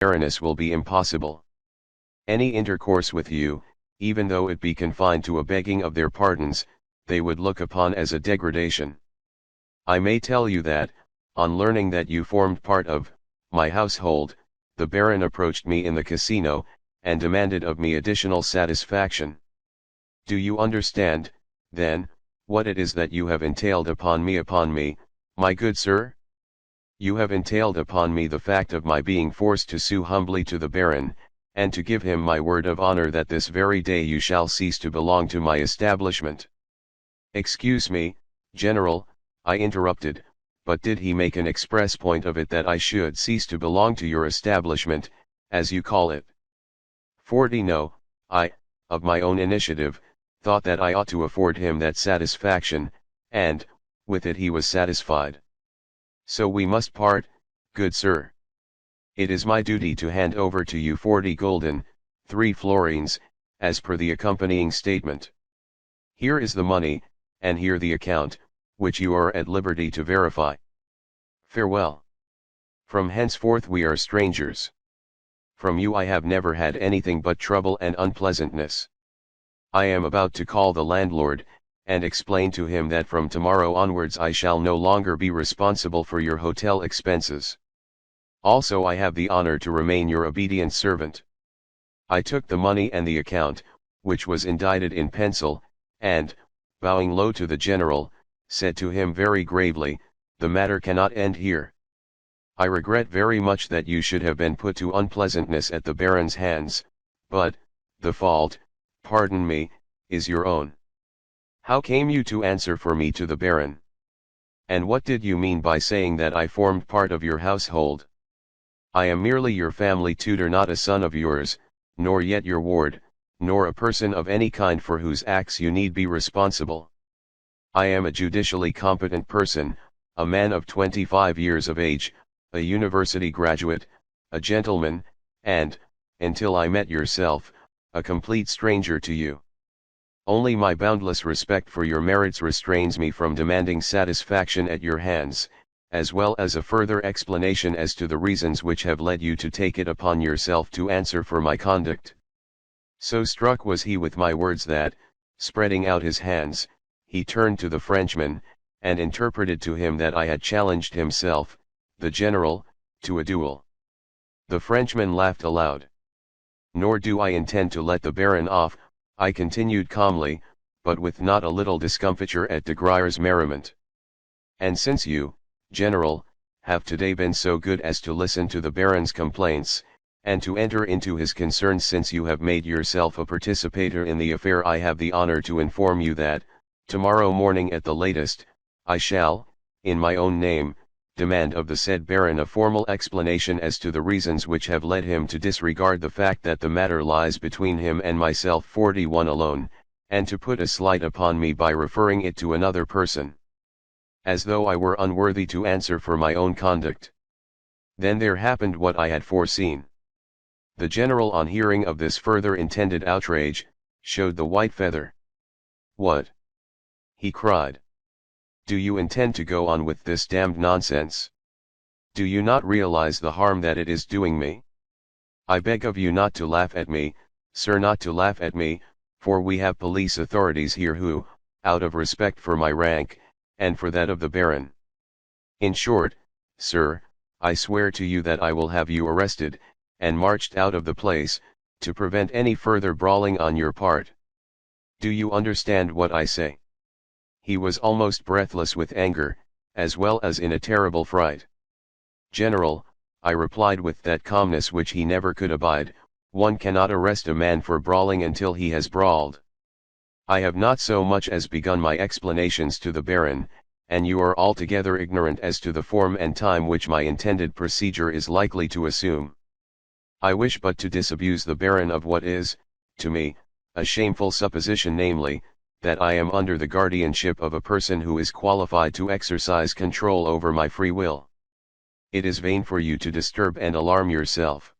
baroness will be impossible. Any intercourse with you, even though it be confined to a begging of their pardons, they would look upon as a degradation. I may tell you that, on learning that you formed part of my household, the baron approached me in the casino, and demanded of me additional satisfaction. Do you understand, then, what it is that you have entailed upon me, my good sir? You have entailed upon me the fact of my being forced to sue humbly to the baron, and to give him my word of honor that this very day you shall cease to belong to my establishment. Excuse me, General, I interrupted, but did he make an express point of it that I should cease to belong to your establishment, as you call it? 40 No, I, of my own initiative, thought that I ought to afford him that satisfaction, and, with it he was satisfied. So we must part, good sir. It is my duty to hand over to you 40 gulden, 3 florins, as per the accompanying statement. Here is the money, and here the account, which you are at liberty to verify. Farewell. From henceforth we are strangers. From you I have never had anything but trouble and unpleasantness. I am about to call the landlord, and explain to him that from tomorrow onwards I shall no longer be responsible for your hotel expenses. Also I have the honor to remain your obedient servant. I took the money and the account, which was indited in pencil, and, bowing low to the general, said to him very gravely, the matter cannot end here. I regret very much that you should have been put to unpleasantness at the baron's hands, but, the fault, pardon me, is your own. How came you to answer for me to the baron? And what did you mean by saying that I formed part of your household? I am merely your family tutor, not a son of yours, nor yet your ward, nor a person of any kind for whose acts you need be responsible. I am a judicially competent person, a man of 25 years of age, a university graduate, a gentleman, and, until I met yourself, a complete stranger to you. Only my boundless respect for your merits restrains me from demanding satisfaction at your hands, as well as a further explanation as to the reasons which have led you to take it upon yourself to answer for my conduct. So struck was he with my words that, spreading out his hands, he turned to the Frenchman, and interpreted to him that I had challenged himself, the general, to a duel. The Frenchman laughed aloud. Nor do I intend to let the baron off, I continued calmly, but with not a little discomfiture at de Gruyer's merriment. And since you, General, have today been so good as to listen to the baron's complaints, and to enter into his concerns, since you have made yourself a participator in the affair, I have the honor to inform you that, tomorrow morning at the latest, I shall, in my own name, demand of the said baron a formal explanation as to the reasons which have led him to disregard the fact that the matter lies between him and myself 41 alone, and to put a slight upon me by referring it to another person. As though I were unworthy to answer for my own conduct. Then there happened what I had foreseen. The general, on hearing of this further intended outrage, showed the white feather. What? He cried. Do you intend to go on with this damned nonsense? Do you not realize the harm that it is doing me? I beg of you not to laugh at me, sir, not to laugh at me, for we have police authorities here who, out of respect for my rank, and for that of the baron. In short, sir, I swear to you that I will have you arrested, and marched out of the place, to prevent any further brawling on your part. Do you understand what I say? He was almost breathless with anger, as well as in a terrible fright. General, I replied with that calmness which he never could abide, one cannot arrest a man for brawling until he has brawled. I have not so much as begun my explanations to the baron, and you are altogether ignorant as to the form and time which my intended procedure is likely to assume. I wish but to disabuse the baron of what is, to me, a shameful supposition, namely, that I am under the guardianship of a person who is qualified to exercise control over my free will. It is vain for you to disturb and alarm yourself.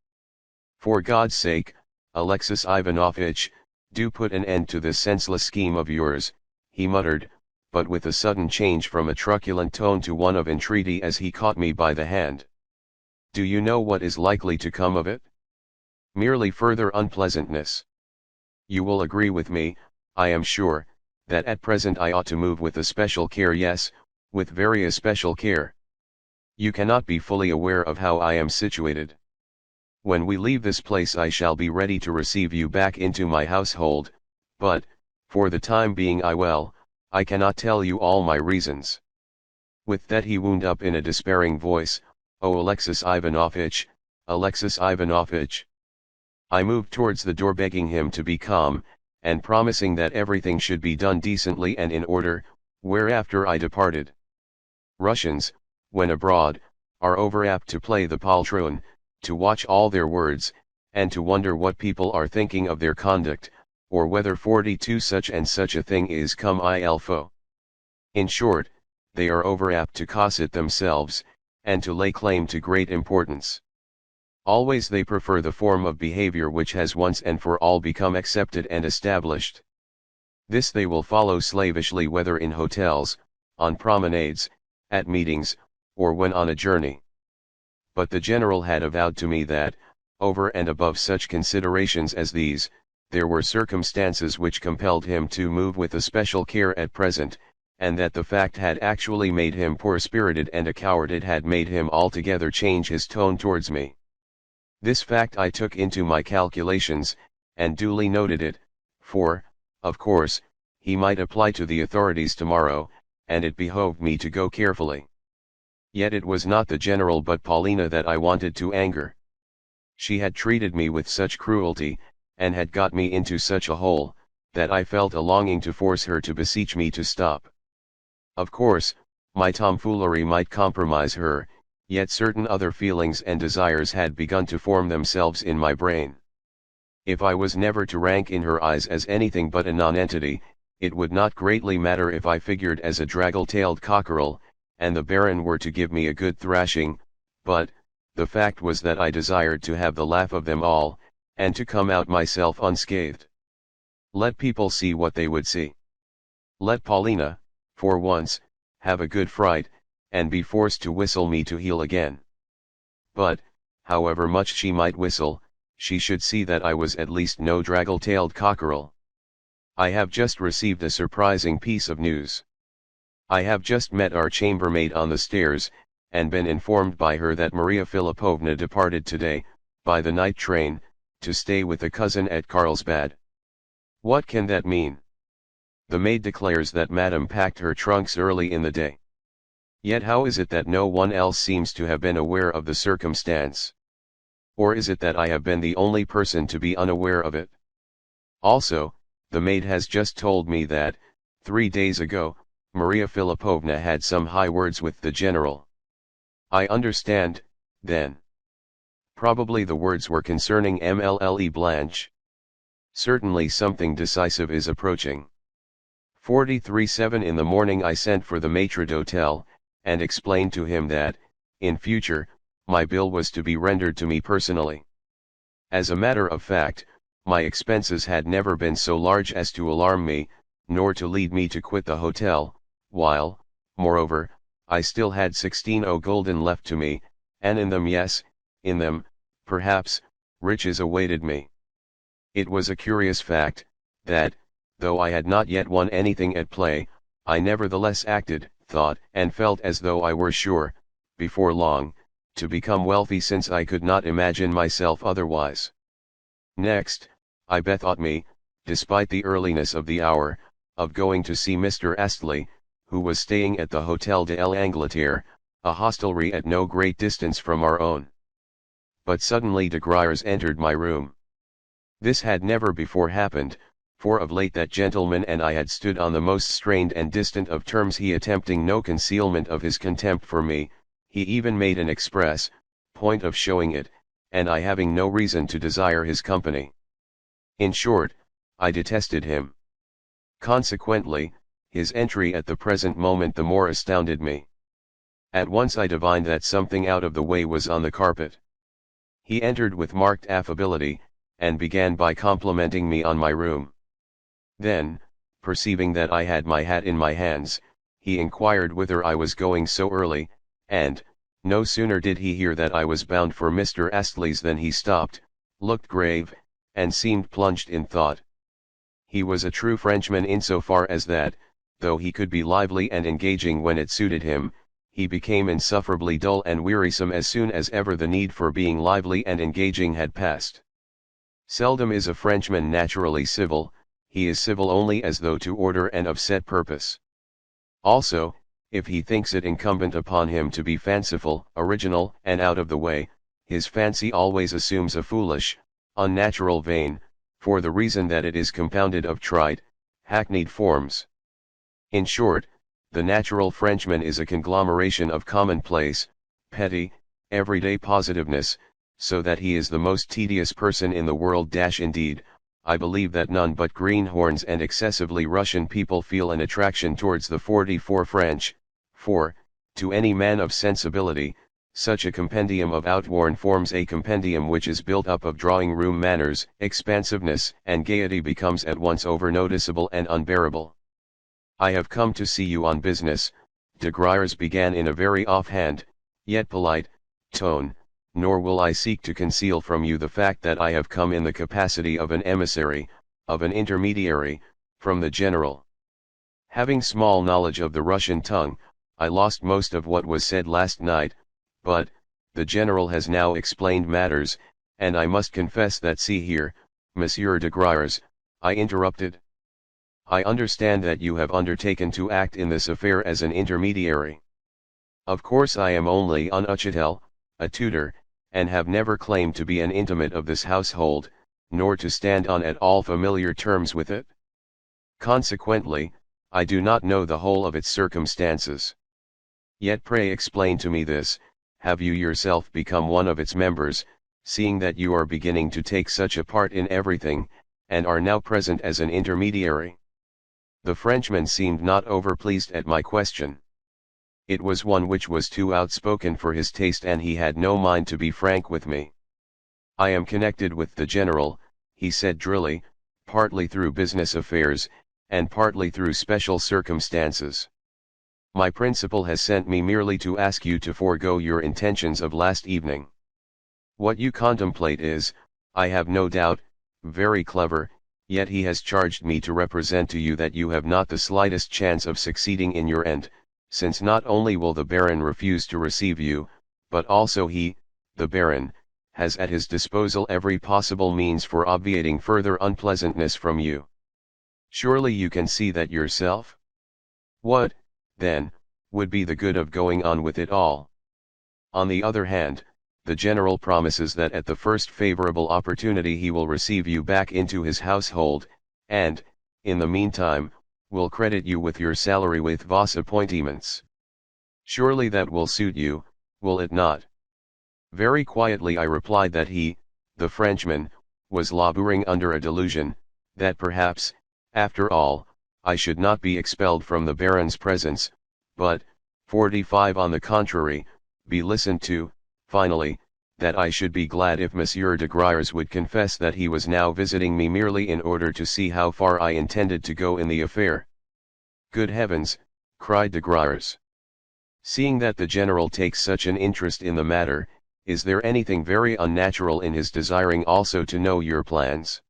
For God's sake, Alexis Ivanovitch, do put an end to this senseless scheme of yours, he muttered, but with a sudden change from a truculent tone to one of entreaty as he caught me by the hand. Do you know what is likely to come of it? Merely further unpleasantness. You will agree with me, I am sure, that at present I ought to move with especial care, yes, with very especial care. You cannot be fully aware of how I am situated. When we leave this place I shall be ready to receive you back into my household, but, for the time being I cannot tell you all my reasons. With that he wound up in a despairing voice, "Oh Alexis Ivanovitch, Alexis Ivanovitch." I moved towards the door begging him to be calm, and promising that everything should be done decently and in order, whereafter I departed. Russians, when abroad, are over-apt to play the poltroon, to watch all their words, and to wonder what people are thinking of their conduct, or whether 42 such and such a thing is comme il faut. In short, they are over-apt to cosset themselves, and to lay claim to great importance. Always they prefer the form of behavior which has once and for all become accepted and established. This they will follow slavishly whether in hotels, on promenades, at meetings, or when on a journey. But the general had avowed to me that, over and above such considerations as these, there were circumstances which compelled him to move with especial care at present, and that the fact had actually made him poor-spirited and a coward. It had made him altogether change his tone towards me. This fact I took into my calculations, and duly noted it, for, of course, he might apply to the authorities tomorrow, and it behoved me to go carefully. Yet it was not the general but Paulina that I wanted to anger. She had treated me with such cruelty, and had got me into such a hole, that I felt a longing to force her to beseech me to stop. Of course, my tomfoolery might compromise her, yet certain other feelings and desires had begun to form themselves in my brain. If I was never to rank in her eyes as anything but a nonentity, it would not greatly matter if I figured as a draggle-tailed cockerel, and the Baron were to give me a good thrashing, but, the fact was that I desired to have the laugh of them all, and to come out myself unscathed. Let people see what they would see. Let Paulina, for once, have a good fright, and be forced to whistle me to heel again. But, however much she might whistle, she should see that I was at least no draggle-tailed cockerel. I have just received a surprising piece of news. I have just met our chambermaid on the stairs, and been informed by her that Maria Philipovna departed today, by the night train, to stay with a cousin at Carlsbad. What can that mean? The maid declares that Madame packed her trunks early in the day. Yet how is it that no one else seems to have been aware of the circumstance? Or is it that I have been the only person to be unaware of it? Also, the maid has just told me that, 3 days ago, Maria Philipovna had some high words with the general. I understand, then. Probably the words were concerning Mlle Blanche. Certainly something decisive is approaching. 43:07 in the morning I sent for the maître d'hôtel, and explained to him that, in future, my bill was to be rendered to me personally. As a matter of fact, my expenses had never been so large as to alarm me, nor to lead me to quit the hotel, while, moreover, I still had 16 gulden left to me, and in them, yes, in them, perhaps, riches awaited me. It was a curious fact, that, though I had not yet won anything at play, I nevertheless acted, thought and felt as though I were sure, before long, to become wealthy, since I could not imagine myself otherwise. Next, I bethought me, despite the earliness of the hour, of going to see Mr. Astley, who was staying at the Hôtel de l'Angleterre, a hostelry at no great distance from our own. But suddenly de Griers entered my room. This had never before happened, for of late that gentleman and I had stood on the most strained and distant of terms, he attempting no concealment of his contempt for me, he even made an express point of showing it, and I having no reason to desire his company. In short, I detested him. Consequently, his entry at the present moment the more astounded me. At once I divined that something out of the way was on the carpet. He entered with marked affability, and began by complimenting me on my room. Then, perceiving that I had my hat in my hands, he inquired whither I was going so early, and, No sooner did he hear that I was bound for Mr. Astley's than he stopped, looked grave, and seemed plunged in thought. He was a true Frenchman insofar as that, though he could be lively and engaging when it suited him, he became insufferably dull and wearisome as soon as ever the need for being lively and engaging had passed. Seldom is a Frenchman naturally civil, he is civil only as though to order and of set purpose. Also, if he thinks it incumbent upon him to be fanciful, original, and out of the way, his fancy always assumes a foolish, unnatural vein, for the reason that it is compounded of trite, hackneyed forms. In short, the natural Frenchman is a conglomeration of commonplace, petty, everyday positiveness, so that he is the most tedious person in the world. Indeed, I believe that none but greenhorns and excessively Russian people feel an attraction towards the 44 French, for, to any man of sensibility, such a compendium of outworn forms, a compendium which is built up of drawing-room manners, expansiveness, and gaiety, becomes at once over-noticeable and unbearable. "I have come to see you on business," de Griers began in a very offhand, yet polite, tone, "nor will I seek to conceal from you the fact that I have come in the capacity of an emissary, of an intermediary, from the general. Having small knowledge of the Russian tongue, I lost most of what was said last night, but, the general has now explained matters, and I must confess that—" "See here, Monsieur de Griers," I interrupted. "I understand that you have undertaken to act in this affair as an intermediary. Of course I am only un Uchtel, a tutor, and have never claimed to be an intimate of this household, nor to stand on at all familiar terms with it. Consequently, I do not know the whole of its circumstances. Yet pray explain to me this: have you yourself become one of its members, seeing that you are beginning to take such a part in everything, and are now present as an intermediary?" The Frenchman seemed not over-pleased at my question. It was one which was too outspoken for his taste, and he had no mind to be frank with me. "I am connected with the general," he said drily, "partly through business affairs, and partly through special circumstances. My principal has sent me merely to ask you to forego your intentions of last evening. What you contemplate is, I have no doubt, very clever, yet he has charged me to represent to you that you have not the slightest chance of succeeding in your end, since not only will the Baron refuse to receive you, but also he, the Baron, has at his disposal every possible means for obviating further unpleasantness from you. Surely you can see that yourself? What, then, would be the good of going on with it all? On the other hand, the general promises that at the first favorable opportunity he will receive you back into his household, and, in the meantime, will credit you with your salary with vos appointements. Surely that will suit you, will it not?" Very quietly I replied that he, the Frenchman, was labouring under a delusion, that perhaps, after all, I should not be expelled from the Baron's presence, but, 45 on the contrary, be listened to. Finally, that I should be glad if Monsieur de Griers would confess that he was now visiting me merely in order to see how far I intended to go in the affair. "Good heavens," cried de Griers. "Seeing that the general takes such an interest in the matter, is there anything very unnatural in his desiring also to know your plans?"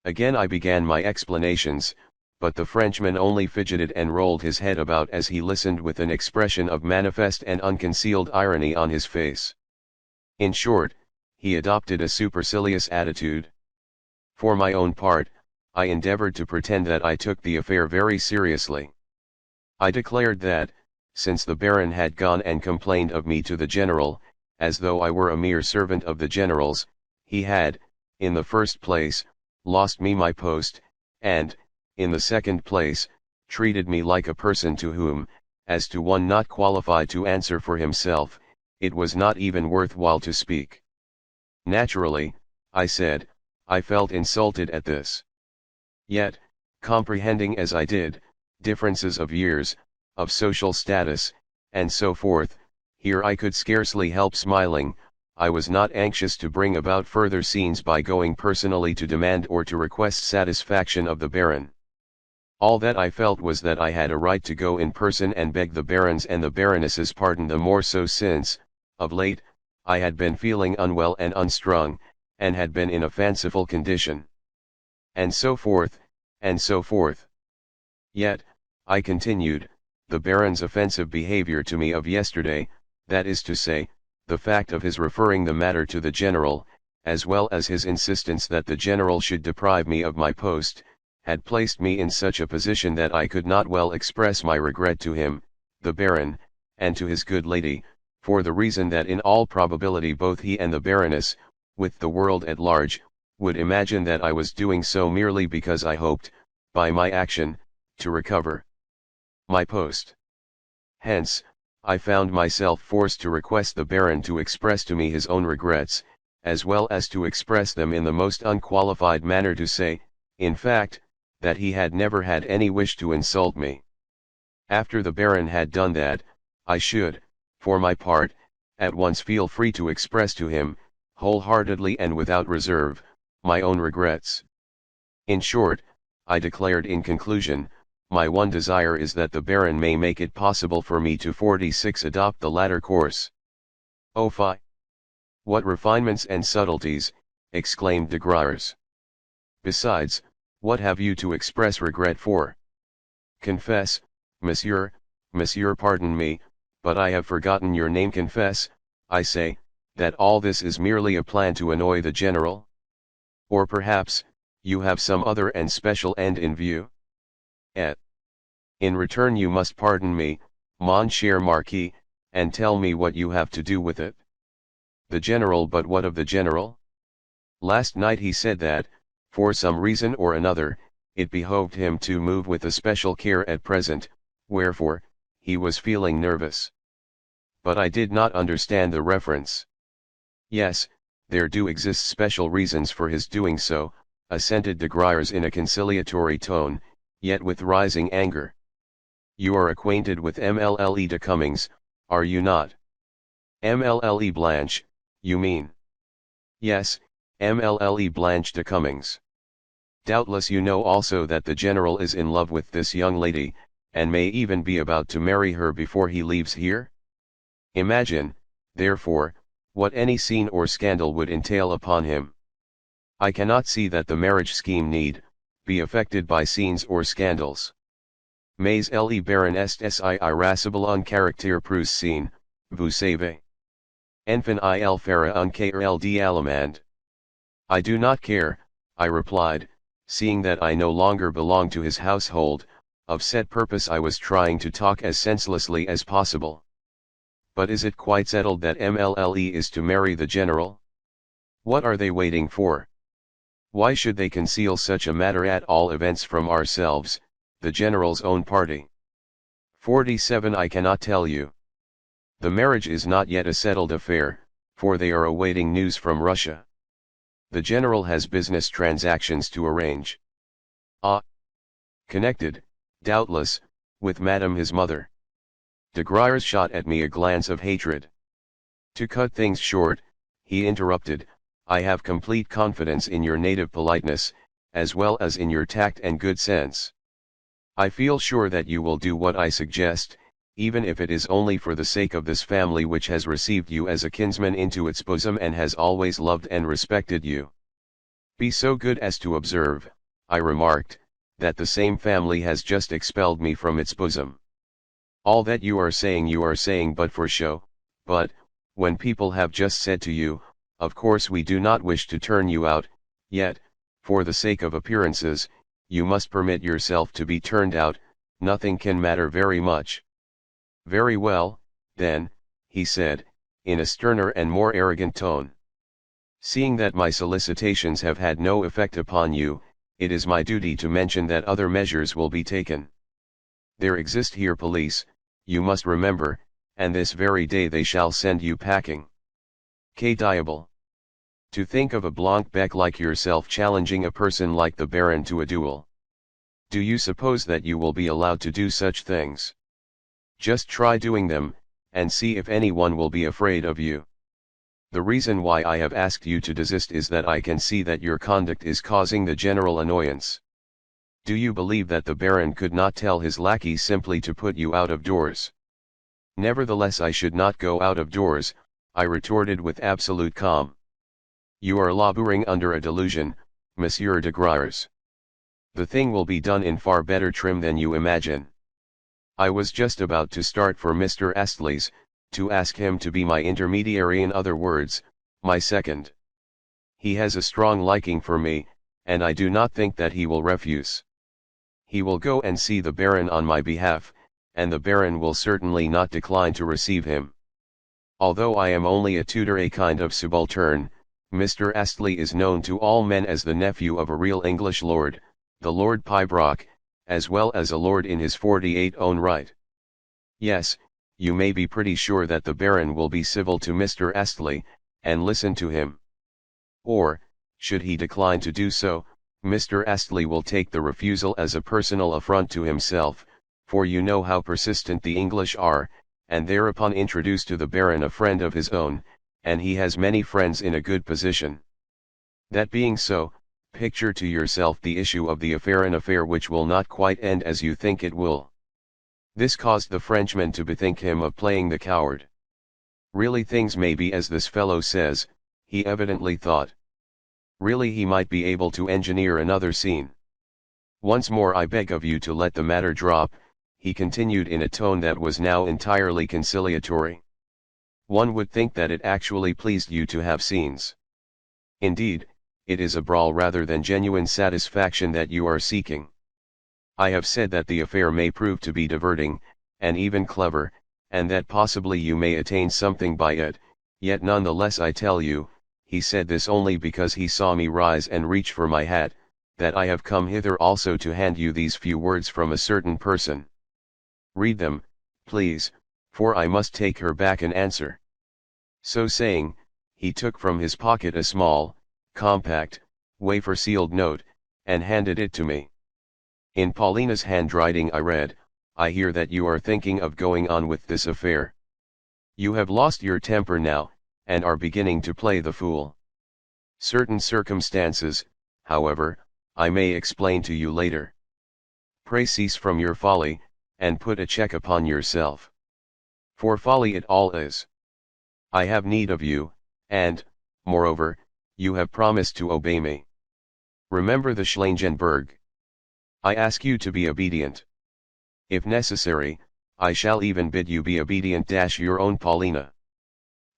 Again I began my explanations, but the Frenchman only fidgeted and rolled his head about as he listened, with an expression of manifest and unconcealed irony on his face. In short, he adopted a supercilious attitude. For my own part, I endeavored to pretend that I took the affair very seriously. I declared that, since the Baron had gone and complained of me to the general, as though I were a mere servant of the general's, he had, in the first place, lost me my post, and, in the second place, treated me like a person to whom, as to one not qualified to answer for himself, it was not even worth while to speak. Naturally, I said, I felt insulted at this. Yet, comprehending as I did, differences of years, of social status, and so forth, here I could scarcely help smiling. I was not anxious to bring about further scenes by going personally to demand or to request satisfaction of the Baron. All that I felt was that I had a right to go in person and beg the Baron's and the Baroness's pardon, the more so since, of late, I had been feeling unwell and unstrung, and had been in a fanciful condition. And so forth, and so forth. Yet, I continued, the Baron's offensive behavior to me of yesterday, that is to say, the fact of his referring the matter to the General, as well as his insistence that the General should deprive me of my post, had placed me in such a position that I could not well express my regret to him, the Baron, and to his good lady, for the reason that in all probability both he and the Baroness, with the world at large, would imagine that I was doing so merely because I hoped, by my action, to recover my post. Hence, I found myself forced to request the Baron to express to me his own regrets, as well as to express them in the most unqualified manner, to say, in fact, that he had never had any wish to insult me. After the Baron had done that, I should, for my part, at once feel free to express to him, wholeheartedly and without reserve, my own regrets. In short, I declared in conclusion, my one desire is that the Baron may make it possible for me to 46 adopt the latter course. Oh fie! What refinements and subtleties, exclaimed de Griers. Besides, what have you to express regret for? Confess, monsieur, pardon me, but I have forgotten your name. Confess, I say, that all this is merely a plan to annoy the General? Or perhaps, you have some other and special end in view? In return you must pardon me, mon cher Marquis, and tell me what you have to do with it. The General. But what of the General? Last night he said that, for some reason or another, it behoved him to move with especial care at present, wherefore, he was feeling nervous. But I did not understand the reference. Yes, there do exist special reasons for his doing so, assented de Griers in a conciliatory tone, yet with rising anger. You are acquainted with Mlle de Cummings, are you not? Mlle Blanche, you mean? Yes, Mlle Blanche de Cummings. Doubtless you know also that the General is in love with this young lady, and may even be about to marry her before he leaves here? Imagine, therefore, what any scene or scandal would entail upon him. I cannot see that the marriage scheme need be affected by scenes or scandals. Mais le baron est si irascible un caractère prussien, vous savez. Enfin il fera un querelle d'allemand. I do not care, I replied, seeing that I no longer belong to his household. Of set purpose I was trying to talk as senselessly as possible. But is it quite settled that Mlle is to marry the General? What are they waiting for? Why should they conceal such a matter, at all events from ourselves, the General's own party? 47 I cannot tell you. The marriage is not yet a settled affair, for they are awaiting news from Russia. The General has business transactions to arrange. Ah! Connected, doubtless, with Madame his mother. De Griers shot at me a glance of hatred. To cut things short, he interrupted, I have complete confidence in your native politeness, as well as in your tact and good sense. I feel sure that you will do what I suggest, even if it is only for the sake of this family which has received you as a kinsman into its bosom and has always loved and respected you. Be so good as to observe, I remarked, that the same family has just expelled me from its bosom. All that you are saying but for show, but, when people have just said to you, of course we do not wish to turn you out, yet, for the sake of appearances, you must permit yourself to be turned out, nothing can matter very much. Very well, then, he said, in a sterner and more arrogant tone. Seeing that my solicitations have had no effect upon you, it is my duty to mention that other measures will be taken. There exist here police, you must remember, and this very day they shall send you packing. Que diable! To think of a blanc bec like yourself challenging a person like the Baron to a duel. Do you suppose that you will be allowed to do such things? Just try doing them, and see if anyone will be afraid of you. The reason why I have asked you to desist is that I can see that your conduct is causing the general annoyance. Do you believe that the Baron could not tell his lackey simply to put you out of doors? Nevertheless I should not go out of doors, I retorted with absolute calm. You are laboring under a delusion, Monsieur de Graers. The thing will be done in far better trim than you imagine. I was just about to start for Mr. Astley's, to ask him to be my intermediary, in other words, my second. He has a strong liking for me, and I do not think that he will refuse. He will go and see the Baron on my behalf, and the Baron will certainly not decline to receive him. Although I am only a tutor, a kind of subaltern, Mr. Astley is known to all men as the nephew of a real English lord, the Lord Pybrock, as well as a lord in his 48 own right. Yes, you may be pretty sure that the Baron will be civil to Mr. Astley, and listen to him. Or, should he decline to do so, Mr. Astley will take the refusal as a personal affront to himself, for you know how persistent the English are, and thereupon introduce to the Baron a friend of his own, and he has many friends in a good position. That being so, picture to yourself the issue of the affair, an affair which will not quite end as you think it will. This caused the Frenchman to bethink him of playing the coward. Really, things may be as this fellow says, he evidently thought. Really, he might be able to engineer another scene. Once more I beg of you to let the matter drop, he continued in a tone that was now entirely conciliatory. One would think that it actually pleased you to have scenes. Indeed, it is a brawl rather than genuine satisfaction that you are seeking. I have said that the affair may prove to be diverting, and even clever, and that possibly you may attain something by it, yet none the less I tell you, he said this only because he saw me rise and reach for my hat, that I have come hither also to hand you these few words from a certain person. Read them, please, for I must take her back an answer. So saying, he took from his pocket a small, compact, wafer-sealed note, and handed it to me. In Paulina's handwriting I read, I hear that you are thinking of going on with this affair. You have lost your temper now, and are beginning to play the fool. Certain circumstances, however, I may explain to you later. Pray cease from your folly, and put a check upon yourself. For folly it all is. I have need of you, and, moreover, you have promised to obey me. Remember the Schlangenberg. I ask you to be obedient. If necessary, I shall even bid you be obedient. Your own Paulina.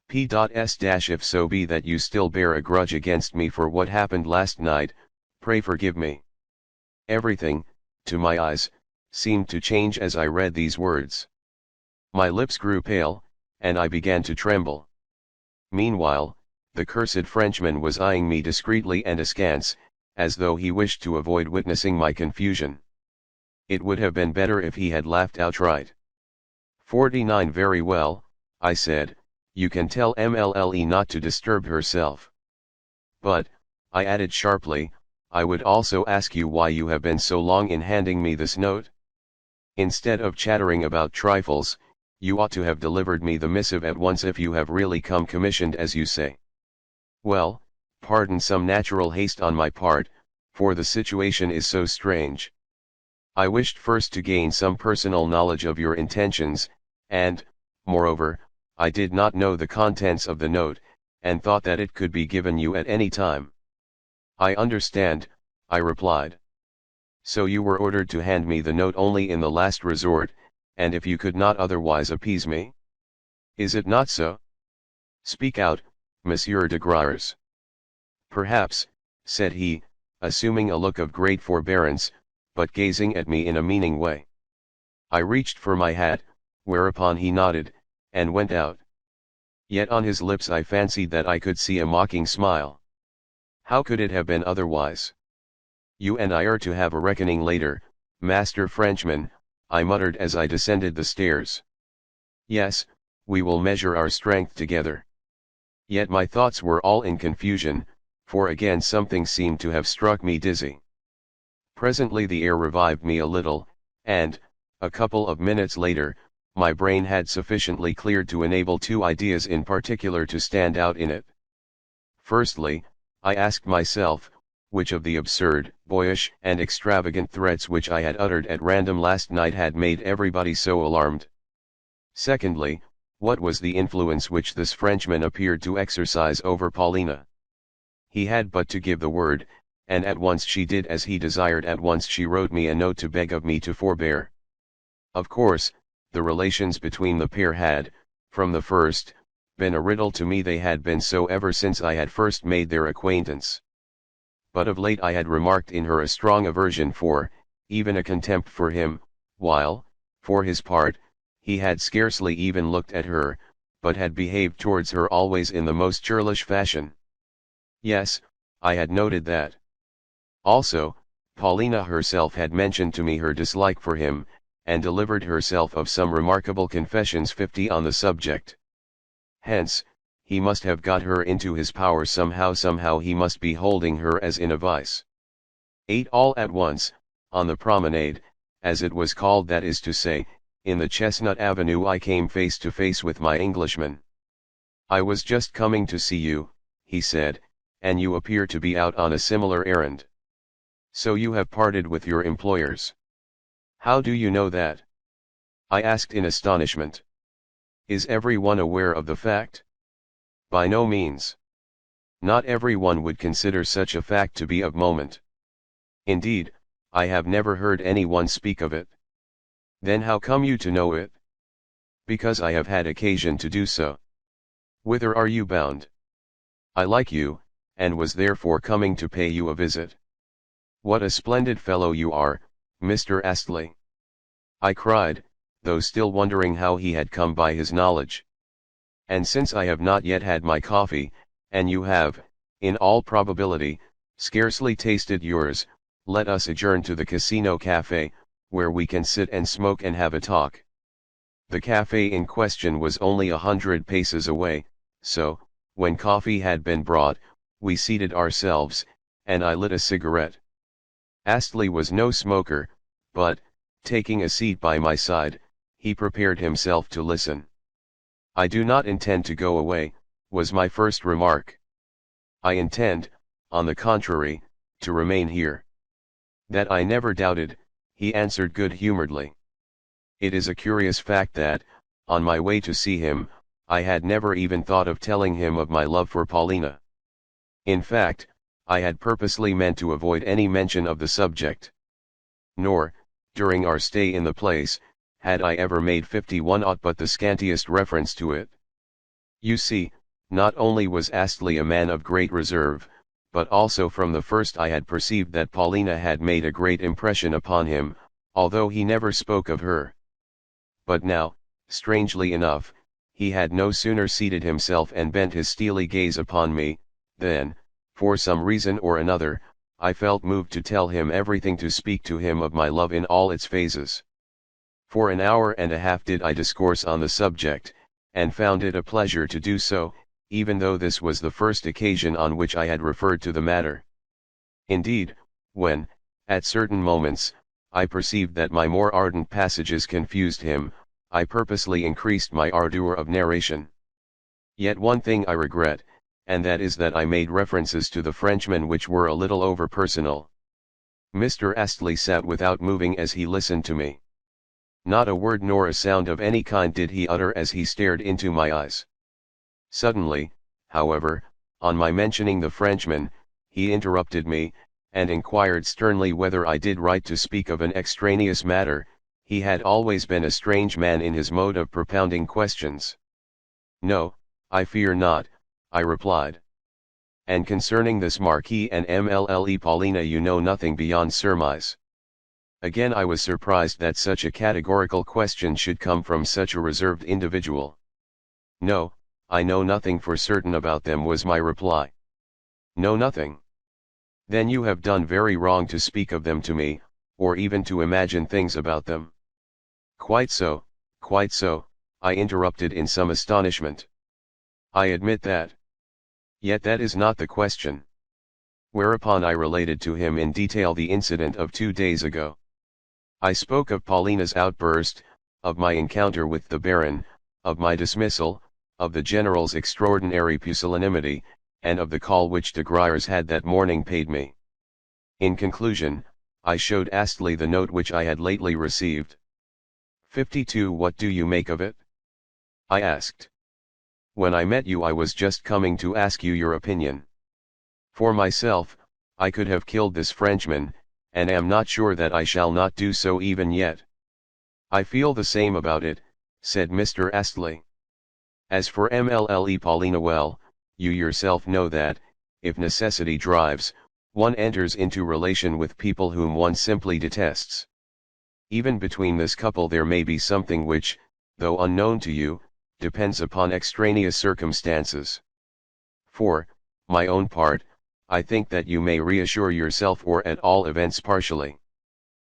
P.S. If so be that you still bear a grudge against me for what happened last night, pray forgive me. Everything, to my eyes, seemed to change as I read these words. My lips grew pale, and I began to tremble. Meanwhile, the cursed Frenchman was eyeing me discreetly and askance, as though he wished to avoid witnessing my confusion. It would have been better if he had laughed outright. 49. Very well, I said, you can tell Mlle not to disturb herself. But, I added sharply, I would also ask you why you have been so long in handing me this note? Instead of chattering about trifles, you ought to have delivered me the missive at once if you have really come commissioned as you say. Well, pardon some natural haste on my part, for the situation is so strange. I wished first to gain some personal knowledge of your intentions, and, moreover, I did not know the contents of the note, and thought that it could be given you at any time. I understand, I replied. So you were ordered to hand me the note only in the last resort, and if you could not otherwise appease me? Is it not so? Speak out, Monsieur de Graers. Perhaps, said he, assuming a look of great forbearance, but gazing at me in a meaning way. I reached for my hat, whereupon he nodded, and went out. Yet on his lips I fancied that I could see a mocking smile. How could it have been otherwise? You and I are to have a reckoning later, Master Frenchman, I muttered as I descended the stairs. Yes, we will measure our strength together. Yet my thoughts were all in confusion, for again something seemed to have struck me dizzy. Presently the air revived me a little, and, a couple of minutes later, my brain had sufficiently cleared to enable two ideas in particular to stand out in it. Firstly, I asked myself, which of the absurd, boyish, and extravagant threats which I had uttered at random last night had made everybody so alarmed? Secondly, What was the influence which this Frenchman appeared to exercise over Paulina? He had but to give the word, and at once she did as he desired. At once she wrote me a note to beg of me to forbear. Of course, the relations between the pair had, from the first, been a riddle to me. They had been so ever since I had first made their acquaintance. But of late I had remarked in her a strong aversion for, even a contempt for him, while, for his part, he had scarcely even looked at her, but had behaved towards her always in the most churlish fashion. Yes, I had noted that. Also, Paulina herself had mentioned to me her dislike for him, and delivered herself of some remarkable confessions 50 on the subject. Hence, he must have got her into his power somehow he must be holding her as in a vice. 8 All at once, on the promenade, as it was called, that is to say, in the Chestnut Avenue, I came face to face with my Englishman. I was just coming to see you, he said, and you appear to be out on a similar errand. So you have parted with your employers. How do you know that? I asked in astonishment. Is everyone aware of the fact? By no means. Not everyone would consider such a fact to be of moment. Indeed, I have never heard anyone speak of it. Then how come you to know it? Because I have had occasion to do so. Whither are you bound? I like you, and was therefore coming to pay you a visit. What a splendid fellow you are, Mr. Astley! I cried, though still wondering how he had come by his knowledge. And since I have not yet had my coffee, and you have, in all probability, scarcely tasted yours, let us adjourn to the Casino Café, where we can sit and smoke and have a talk. The café in question was only 100 paces away, so, when coffee had been brought, we seated ourselves, and I lit a cigarette. Astley was no smoker, but, taking a seat by my side, he prepared himself to listen. I do not intend to go away, was my first remark. I intend, on the contrary, to remain here. That I never doubted, he answered good-humoredly. It is a curious fact that, on my way to see him, I had never even thought of telling him of my love for Paulina. In fact, I had purposely meant to avoid any mention of the subject. Nor, during our stay in the place, had I ever made 51 aught but the scantiest reference to it. You see, not only was Astley a man of great reserve, but also from the first I had perceived that Paulina had made a great impression upon him, although he never spoke of her. But now, strangely enough, he had no sooner seated himself and bent his steely gaze upon me, than, for some reason or another, I felt moved to tell him everything, to speak to him of my love in all its phases. For an hour and a half did I discourse on the subject, and found it a pleasure to do so, even though this was the first occasion on which I had referred to the matter. Indeed, when, at certain moments, I perceived that my more ardent passages confused him, I purposely increased my ardor of narration. Yet one thing I regret, and that is that I made references to the Frenchman which were a little over-personal. Mr. Astley sat without moving as he listened to me. Not a word nor a sound of any kind did he utter as he stared into my eyes. Suddenly, however, on my mentioning the Frenchman, he interrupted me, and inquired sternly whether I did right to speak of an extraneous matter. He had always been a strange man in his mode of propounding questions. No, I fear not, I replied. And concerning this Marquis and Mlle Paulina you know nothing beyond surmise. Again I was surprised that such a categorical question should come from such a reserved individual. No, I know nothing for certain about them, was my reply. Know nothing? Then you have done very wrong to speak of them to me, or even to imagine things about them. Quite so, I interrupted in some astonishment. I admit that. Yet that is not the question. Whereupon I related to him in detail the incident of 2 days ago. I spoke of Paulina's outburst, of my encounter with the Baron, of my dismissal, of the General's extraordinary pusillanimity, and of the call which de Griers had that morning paid me. In conclusion, I showed Astley the note which I had lately received. 52 What do you make of it? I asked. When I met you I was just coming to ask you your opinion. For myself, I could have killed this Frenchman, and am not sure that I shall not do so even yet. I feel the same about it, said Mr. Astley. As for Mlle Paulina, well, you yourself know that, if necessity drives, one enters into relation with people whom one simply detests. Even between this couple there may be something which, though unknown to you, depends upon extraneous circumstances. For my own part, I think that you may reassure yourself, or at all events partially.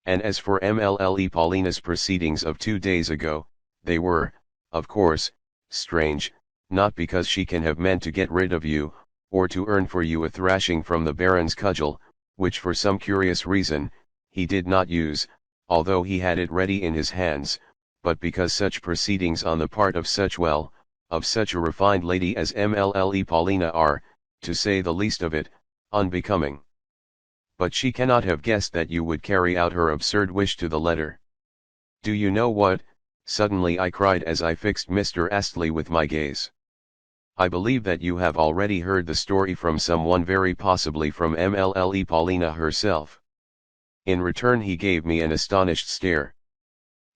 And as for Mlle Paulina's proceedings of 2 days ago, they were, of course, strange, not because she can have meant to get rid of you, or to earn for you a thrashing from the Baron's cudgel, which for some curious reason, he did not use, although he had it ready in his hands, but because such proceedings on the part of such a refined lady as Mlle Paulina are, to say the least of it, unbecoming. But she cannot have guessed that you would carry out her absurd wish to the letter. Do you know what, suddenly I cried as I fixed Mr. Astley with my gaze. I believe that you have already heard the story from someone, very possibly from Mlle Paulina herself. In return he gave me an astonished stare.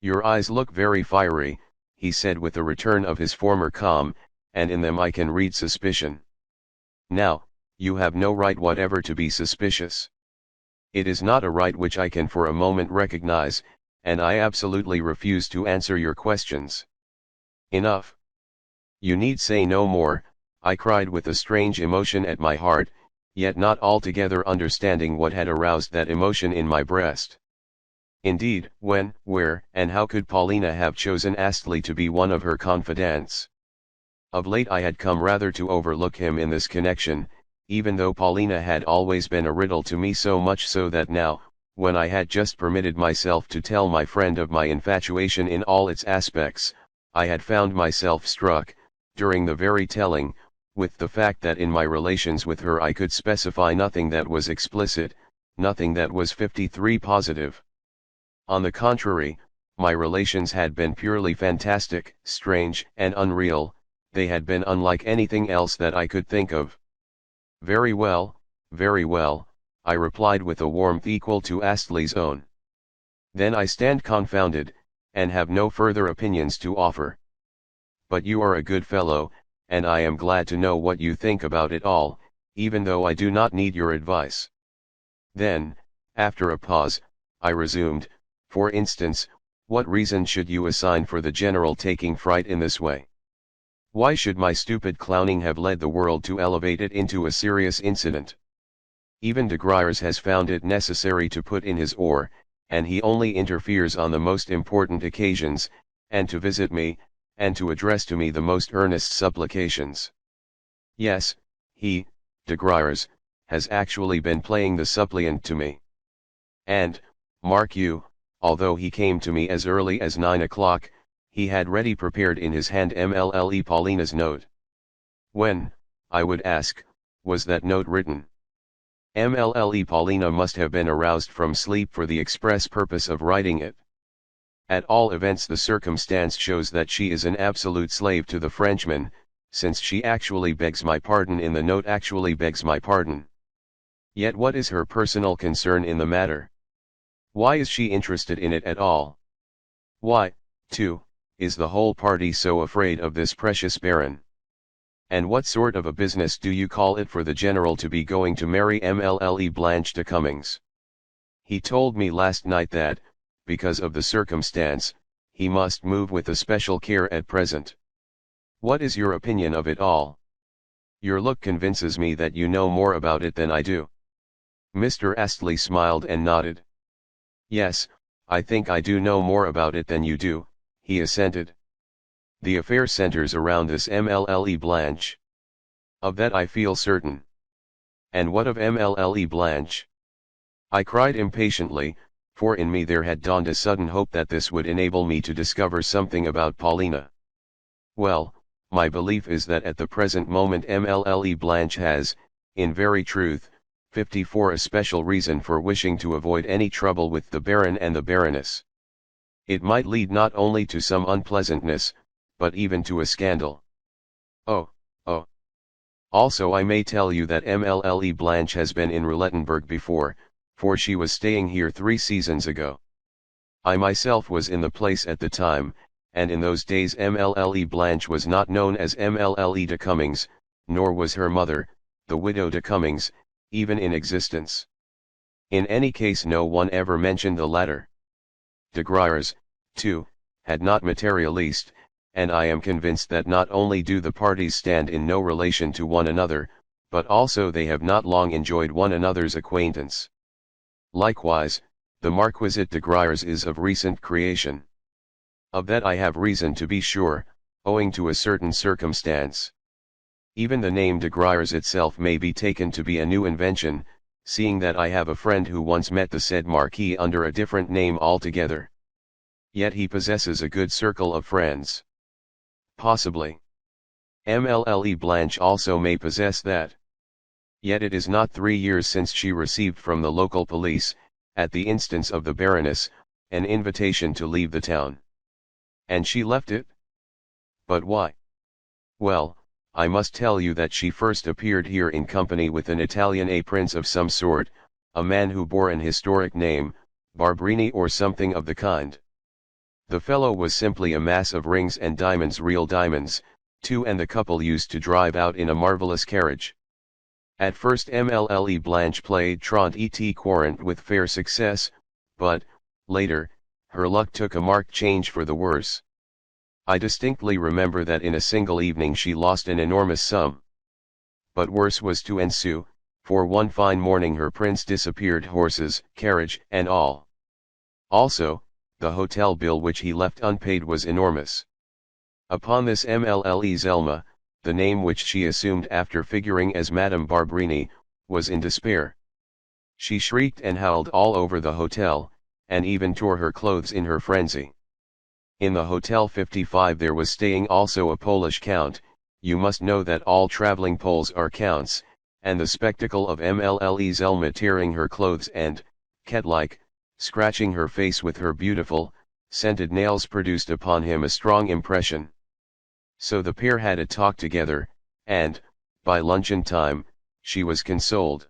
Your eyes look very fiery, he said with a return of his former calm, and in them I can read suspicion. Now, you have no right whatever to be suspicious. It is not a right which I can for a moment recognize, and I absolutely refuse to answer your questions. Enough. You need say no more, I cried with a strange emotion at my heart, yet not altogether understanding what had aroused that emotion in my breast. Indeed, when, where, and how could Paulina have chosen Astley to be one of her confidants? Of late I had come rather to overlook him in this connection, even though Paulina had always been a riddle to me, so much so that now, when I had just permitted myself to tell my friend of my infatuation in all its aspects, I had found myself struck, during the very telling, with the fact that in my relations with her I could specify nothing that was explicit, nothing that was 53 positive. On the contrary, my relations had been purely fantastic, strange, and unreal. They had been unlike anything else that I could think of. Very well, I replied with a warmth equal to Astley's own. Then I stand confounded, and have no further opinions to offer. But you are a good fellow, and I am glad to know what you think about it all, even though I do not need your advice. Then, after a pause, I resumed, for instance, what reason should you assign for the general taking fright in this way? Why should my stupid clowning have led the world to elevate it into a serious incident? Even de Griers has found it necessary to put in his oar, and he only interferes on the most important occasions, and to visit me, and to address to me the most earnest supplications. Yes, he, de Griers, has actually been playing the suppliant to me. And, mark you, although he came to me as early as 9 o'clock, he had ready prepared in his hand Mlle Paulina's note. When, I would ask, was that note written? Mlle Paulina must have been aroused from sleep for the express purpose of writing it. At all events the circumstance shows that she is an absolute slave to the Frenchman, since she actually begs my pardon in the note, actually begs my pardon. Yet what is her personal concern in the matter? Why is she interested in it at all? Why, too, is the whole party so afraid of this precious Baron? And what sort of a business do you call it for the General to be going to marry Mlle Blanche de Cummings? He told me last night that, because of the circumstance, he must move with especial care at present. What is your opinion of it all? Your look convinces me that you know more about it than I do. Mr. Astley smiled and nodded. Yes, I think I do know more about it than you do, he assented. The affair centers around this Mlle Blanche. Of that I feel certain. And what of Mlle Blanche? I cried impatiently, for in me there had dawned a sudden hope that this would enable me to discover something about Paulina. Well, my belief is that at the present moment Mlle Blanche has, in very truth, 54 a special reason for wishing to avoid any trouble with the Baron and the Baroness. It might lead not only to some unpleasantness, but even to a scandal. Oh, oh. Also I may tell you that Mlle Blanche has been in Roulettenberg before, for she was staying here 3 seasons ago. I myself was in the place at the time, and in those days Mlle Blanche was not known as Mlle de Cummings, nor was her mother, the widow de Cummings, even in existence. In any case no one ever mentioned the latter. De Griers, too, had not materialized, and I am convinced that not only do the parties stand in no relation to one another, but also they have not long enjoyed one another's acquaintance. Likewise, the Marquisate de Griers is of recent creation. Of that I have reason to be sure, owing to a certain circumstance. Even the name de Griers itself may be taken to be a new invention, seeing that I have a friend who once met the said Marquis under a different name altogether. Yet he possesses a good circle of friends. Possibly. Mlle Blanche also may possess that. Yet it is not 3 years since she received from the local police, at the instance of the Baroness, an invitation to leave the town. And she left it? But why? Well, I must tell you that she first appeared here in company with an Italian prince of some sort, a man who bore an historic name, Barbrini or something of the kind. The fellow was simply a mass of rings and diamonds, real diamonds, too, and the couple used to drive out in a marvelous carriage. At first Mlle Blanche played Trente et Quarante with fair success, but, later, her luck took a marked change for the worse. I distinctly remember that in a single evening she lost an enormous sum. But worse was to ensue, for one fine morning her prince disappeared, horses, carriage, and all. Also, the hotel bill which he left unpaid was enormous. Upon this Mlle Zelma, the name which she assumed after figuring as Madame Barbrini, was in despair. She shrieked and howled all over the hotel, and even tore her clothes in her frenzy. In the Hotel 55 there was staying also a Polish count. You must know that all traveling Poles are counts, and the spectacle of Mlle Zelma tearing her clothes and, cat-like, scratching her face with her beautiful, scented nails produced upon him a strong impression. So the pair had a talk together, and, by luncheon time, she was consoled.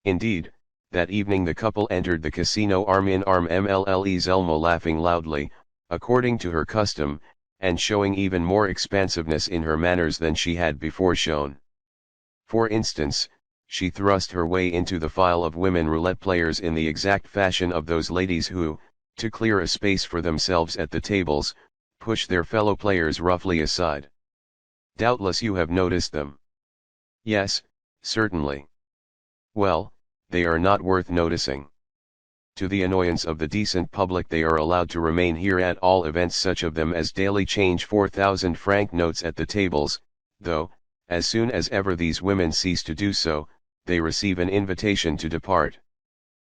Indeed, that evening the couple entered the casino arm in arm, Mlle Zelma laughing loudly, according to her custom, and showing even more expansiveness in her manners than she had before shown. For instance, she thrust her way into the file of women roulette players in the exact fashion of those ladies who, to clear a space for themselves at the tables, push their fellow players roughly aside. Doubtless you have noticed them. Yes, certainly. Well, they are not worth noticing. To the annoyance of the decent public they are allowed to remain here, at all events such of them as daily change 4,000-franc notes at the tables, though, as soon as ever these women cease to do so, they receive an invitation to depart.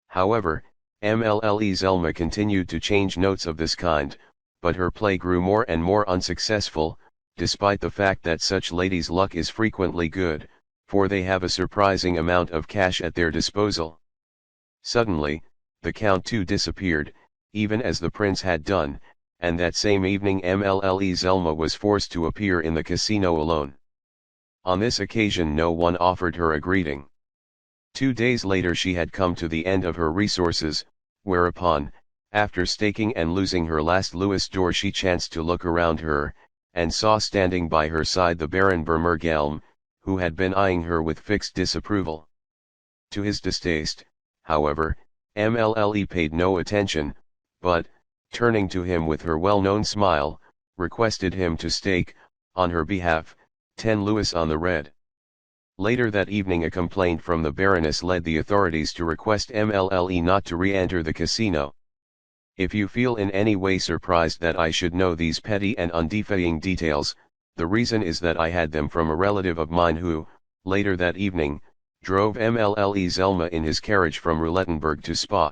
However, Mlle Zelma continued to change notes of this kind, but her play grew more and more unsuccessful, despite the fact that such ladies' luck is frequently good, for they have a surprising amount of cash at their disposal. Suddenly, the Count too disappeared, even as the Prince had done, and that same evening Mlle Zelma was forced to appear in the casino alone. On this occasion no one offered her a greeting. 2 days later she had come to the end of her resources, whereupon, after staking and losing her last louis d'or, she chanced to look around her, and saw standing by her side the Baron Bermergelm, who had been eyeing her with fixed disapproval. To his distaste, however, Mlle paid no attention, but, turning to him with her well-known smile, requested him to stake, on her behalf, 10 louis on the red. Later that evening a complaint from the Baroness led the authorities to request Mlle not to re-enter the casino. If you feel in any way surprised that I should know these petty and undefying details, the reason is that I had them from a relative of mine who, later that evening, drove Mlle Zelma in his carriage from Roulettenberg to Spa.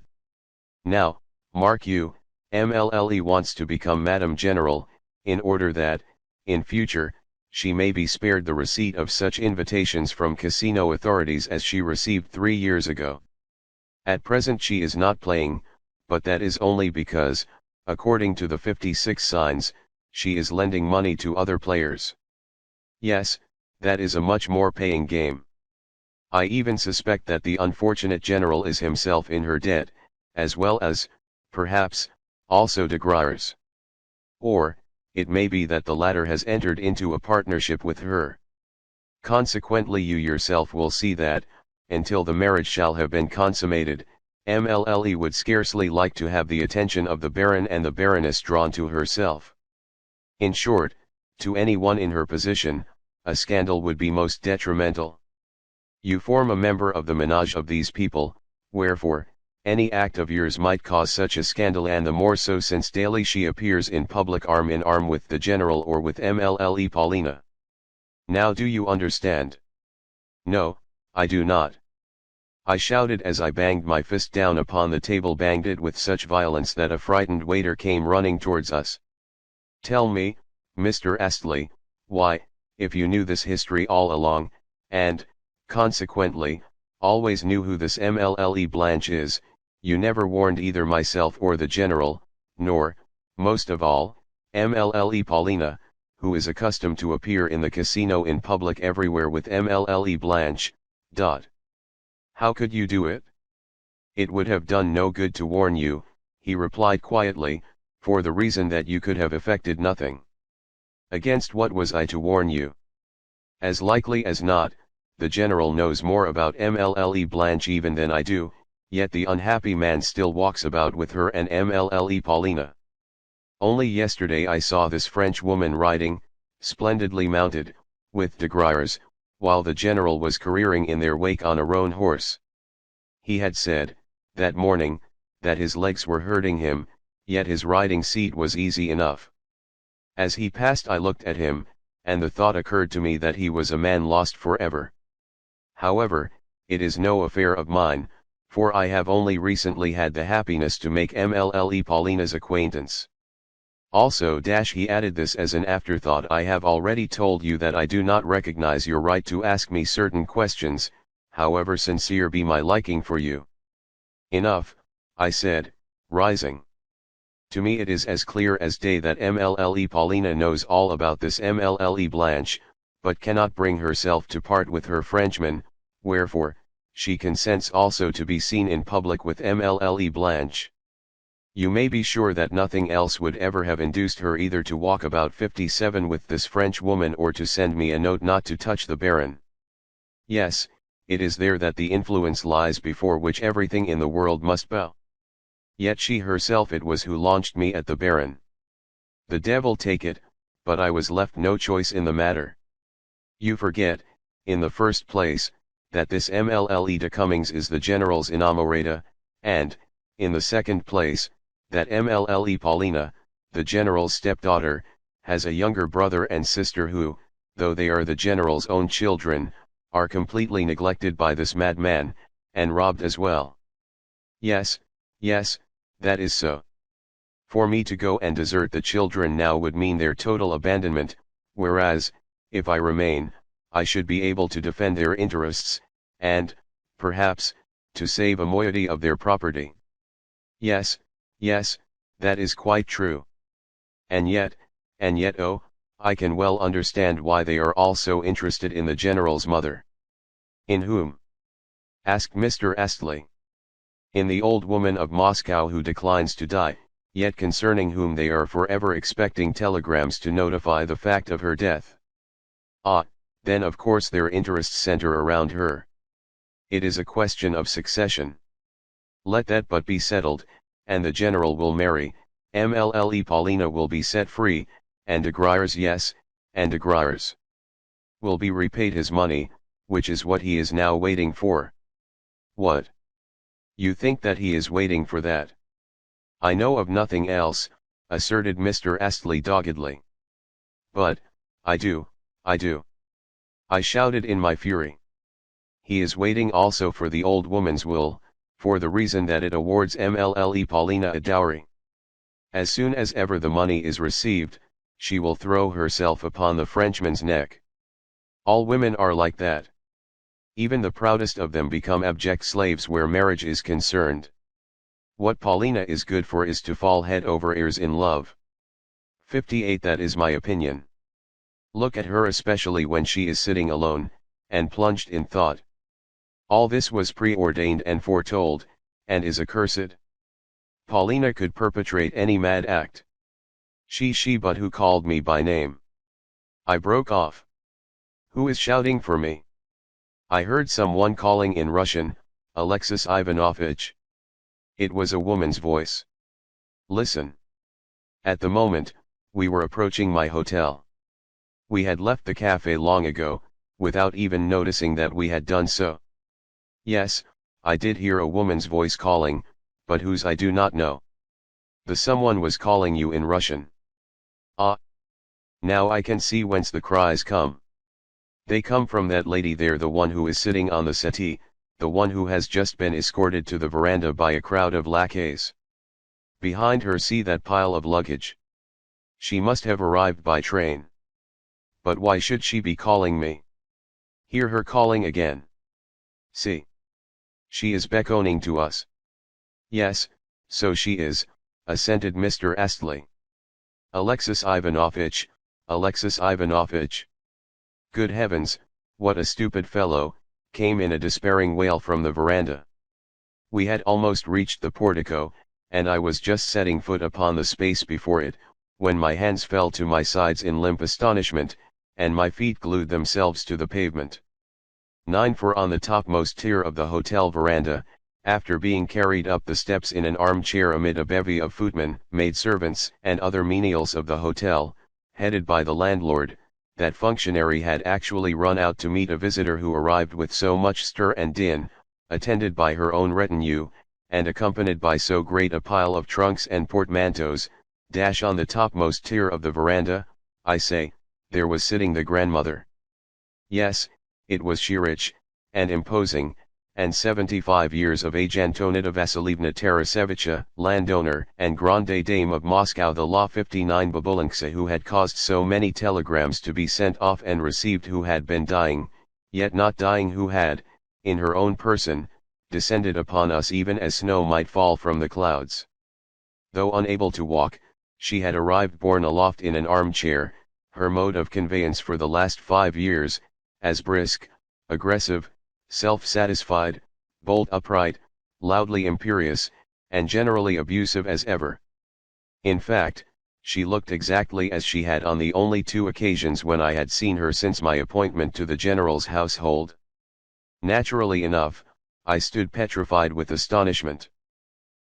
Now, mark you, Mlle wants to become Madame General, in order that, in future, she may be spared the receipt of such invitations from casino authorities as she received 3 years ago. At present she is not playing, but that is only because, according to the 56 signs, she is lending money to other players. Yes, that is a much more paying game. I even suspect that the unfortunate general is himself in her debt, as well as, perhaps, also de Gruyers. Or, it may be that the latter has entered into a partnership with her. Consequently you yourself will see that, until the marriage shall have been consummated, MLLE would scarcely like to have the attention of the Baron and the Baroness drawn to herself. In short, to anyone in her position, a scandal would be most detrimental. You form a member of the menage of these people, wherefore, any act of yours might cause such a scandal, and the more so since daily she appears in public arm in arm with the general or with MLLE Paulina. Now do you understand? No, I do not. I shouted as I banged my fist down upon the table, banged it with such violence that a frightened waiter came running towards us. Tell me, Mr. Astley, why, if you knew this history all along, and, consequently, always knew who this MLLE Blanche is, you never warned either myself or the general, nor, most of all, MLLE Paulina, who is accustomed to appear in the casino in public everywhere with MLLE Blanche. How could you do it? It would have done no good to warn you, he replied quietly, for the reason that you could have effected nothing. Against what was I to warn you? As likely as not, the general knows more about MLLE Blanche even than I do, yet the unhappy man still walks about with her and MLLE Paulina. Only yesterday I saw this French woman riding, splendidly mounted, with de Gruyers, while the general was careering in their wake on a roan horse. He had said, that morning, that his legs were hurting him, yet his riding seat was easy enough. As he passed I looked at him, and the thought occurred to me that he was a man lost forever. However, it is no affair of mine, for I have only recently had the happiness to make MLLE Paulina's acquaintance. Also he added this as an afterthought, I have already told you that I do not recognize your right to ask me certain questions, however sincere be my liking for you. Enough, I said, rising. To me it is as clear as day that MLLE Paulina knows all about this MLLE Blanche, but cannot bring herself to part with her Frenchman, wherefore, she consents also to be seen in public with MLLE Blanche. You may be sure that nothing else would ever have induced her either to walk about 57 with this French woman or to send me a note not to touch the Baron. Yes, it is there that the influence lies before which everything in the world must bow. Yet she herself it was who launched me at the Baron. The devil take it, but I was left no choice in the matter. You forget, in the first place, that this MLLE de Cummings is the general's inamorata, and, in the second place, that MLLE Paulina, the general's stepdaughter, has a younger brother and sister who, though they are the general's own children, are completely neglected by this madman, and robbed as well. Yes, that is so. For me to go and desert the children now would mean their total abandonment, whereas, if I remain, I should be able to defend their interests, and, perhaps, to save a moiety of their property. Yes, that is quite true. And yet, oh, I can well understand why they are all so interested in the general's mother. In whom? Asked Mr. Astley. In the old woman of Moscow who declines to die, yet concerning whom they are forever expecting telegrams to notify the fact of her death. Ah, then of course their interests center around her. It is a question of succession. Let that but be settled, and the general will marry, MLLE Paulina will be set free, and de Gruyers, yes, and de Gruyers will be repaid his money, which is what he is now waiting for. What? You think that he is waiting for that? I know of nothing else, asserted Mr. Astley doggedly. But, I do. I shouted in my fury. He is waiting also for the old woman's will, for the reason that it awards MLLE Paulina a dowry. As soon as ever the money is received, she will throw herself upon the Frenchman's neck. All women are like that. Even the proudest of them become abject slaves where marriage is concerned. What Paulina is good for is to fall head over ears in love. 58 That is my opinion. Look at her, especially when she is sitting alone, and plunged in thought. All this was preordained and foretold, and is accursed. Paulina could perpetrate any mad act. She but who called me by name? I broke off. Who is shouting for me? I heard someone calling in Russian, Alexis Ivanovich. It was a woman's voice. Listen. At the moment, we were approaching my hotel. We had left the cafe long ago, without even noticing that we had done so. Yes, I did hear a woman's voice calling, but whose I do not know. The someone was calling you in Russian. Ah! Now I can see whence the cries come. They come from that lady there, the one who is sitting on the settee, the one who has just been escorted to the veranda by a crowd of lackeys. Behind her see that pile of luggage. She must have arrived by train. But why should she be calling me? Hear her calling again. See. She is beckoning to us. Yes, so she is, assented Mr. Astley. Alexis Ivanovich, Alexis Ivanovich. Good heavens, what a stupid fellow, came in a despairing wail from the veranda. We had almost reached the portico, and I was just setting foot upon the space before it, when my hands fell to my sides in limp astonishment, and my feet glued themselves to the pavement. 9 For on the topmost tier of the hotel veranda, after being carried up the steps in an armchair amid a bevy of footmen, maidservants, and other menials of the hotel, headed by the landlord, that functionary had actually run out to meet a visitor who arrived with so much stir and din, attended by her own retinue, and accompanied by so great a pile of trunks and portmanteaus. On the topmost tier of the veranda, I say, there was sitting the grandmother. Yes, it was she, rich, and imposing, and 75 years of age, Antonida Vasilievna Tarasevitcha, landowner and grande dame of Moscow, the law 59 Babulinka, who had caused so many telegrams to be sent off and received, who had been dying, yet not dying, who had, in her own person, descended upon us even as snow might fall from the clouds. Though unable to walk, she had arrived borne aloft in an armchair, her mode of conveyance for the last 5 years, as brisk, aggressive, self-satisfied, bold, upright, loudly imperious, and generally abusive as ever. In fact, she looked exactly as she had on the only 2 occasions when I had seen her since my appointment to the general's household. Naturally enough, I stood petrified with astonishment.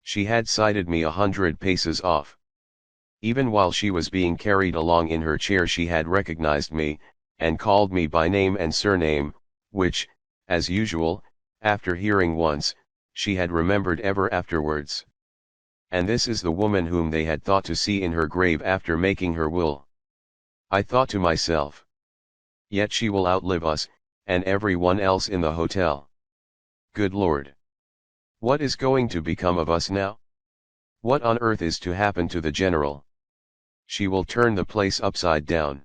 She had sighted me 100 paces off. Even while she was being carried along in her chair, she had recognized me, and called me by name and surname, which, as usual, after hearing once, she had remembered ever afterwards. And this is the woman whom they had thought to see in her grave after making her will. I thought to myself, yet she will outlive us, and every one else in the hotel. Good Lord! What is going to become of us now? What on earth is to happen to the general? She will turn the place upside down.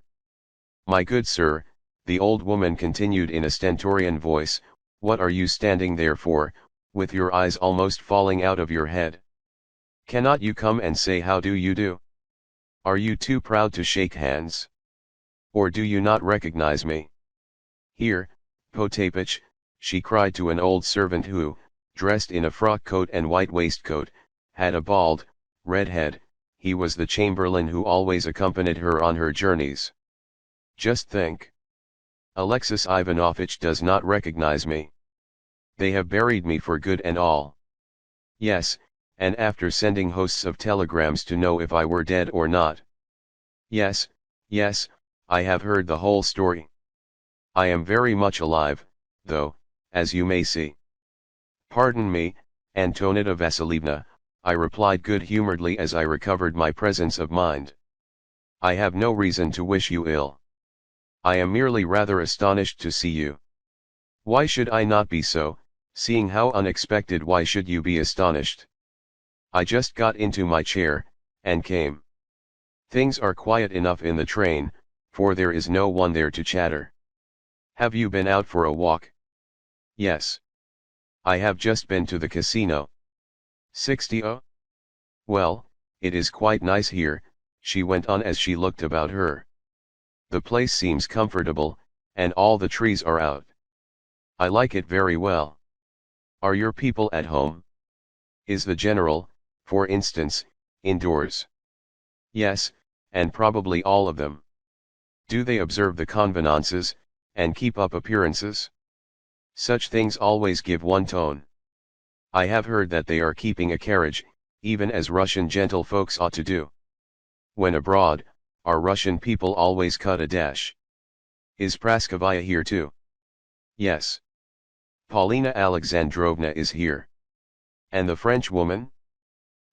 My good sir, the old woman continued in a stentorian voice, what are you standing there for, with your eyes almost falling out of your head? Cannot you come and say how do you do? Are you too proud to shake hands? Or do you not recognize me? Here, Potapych, she cried to an old servant who, dressed in a frock coat and white waistcoat, had a bald, red head. He was the chamberlain who always accompanied her on her journeys. Just think. Alexis Ivanovich does not recognize me. They have buried me for good and all. Yes, and after sending hosts of telegrams to know if I were dead or not. Yes, yes, I have heard the whole story. I am very much alive, though, as you may see. Pardon me, Antonida Vasilievna, I replied good-humoredly as I recovered my presence of mind. I have no reason to wish you ill. I am merely rather astonished to see you. Why should I not be so, seeing how unexpected? Why should you be astonished? I just got into my chair, and came. Things are quiet enough in the train, for there is no one there to chatter. Have you been out for a walk? Yes. I have just been to the casino. 60. Well, it is quite nice here, she went on as she looked about her. The place seems comfortable, and all the trees are out. I like it very well. Are your people at home? Is the general, for instance, indoors? Yes, and probably all of them. Do they observe the convenances, and keep up appearances? Such things always give one tone. I have heard that they are keeping a carriage, even as Russian gentlefolks ought to do. When abroad, our Russian people always cut a dash. Is Praskovya here too? Yes. Paulina Alexandrovna is here. And the French woman?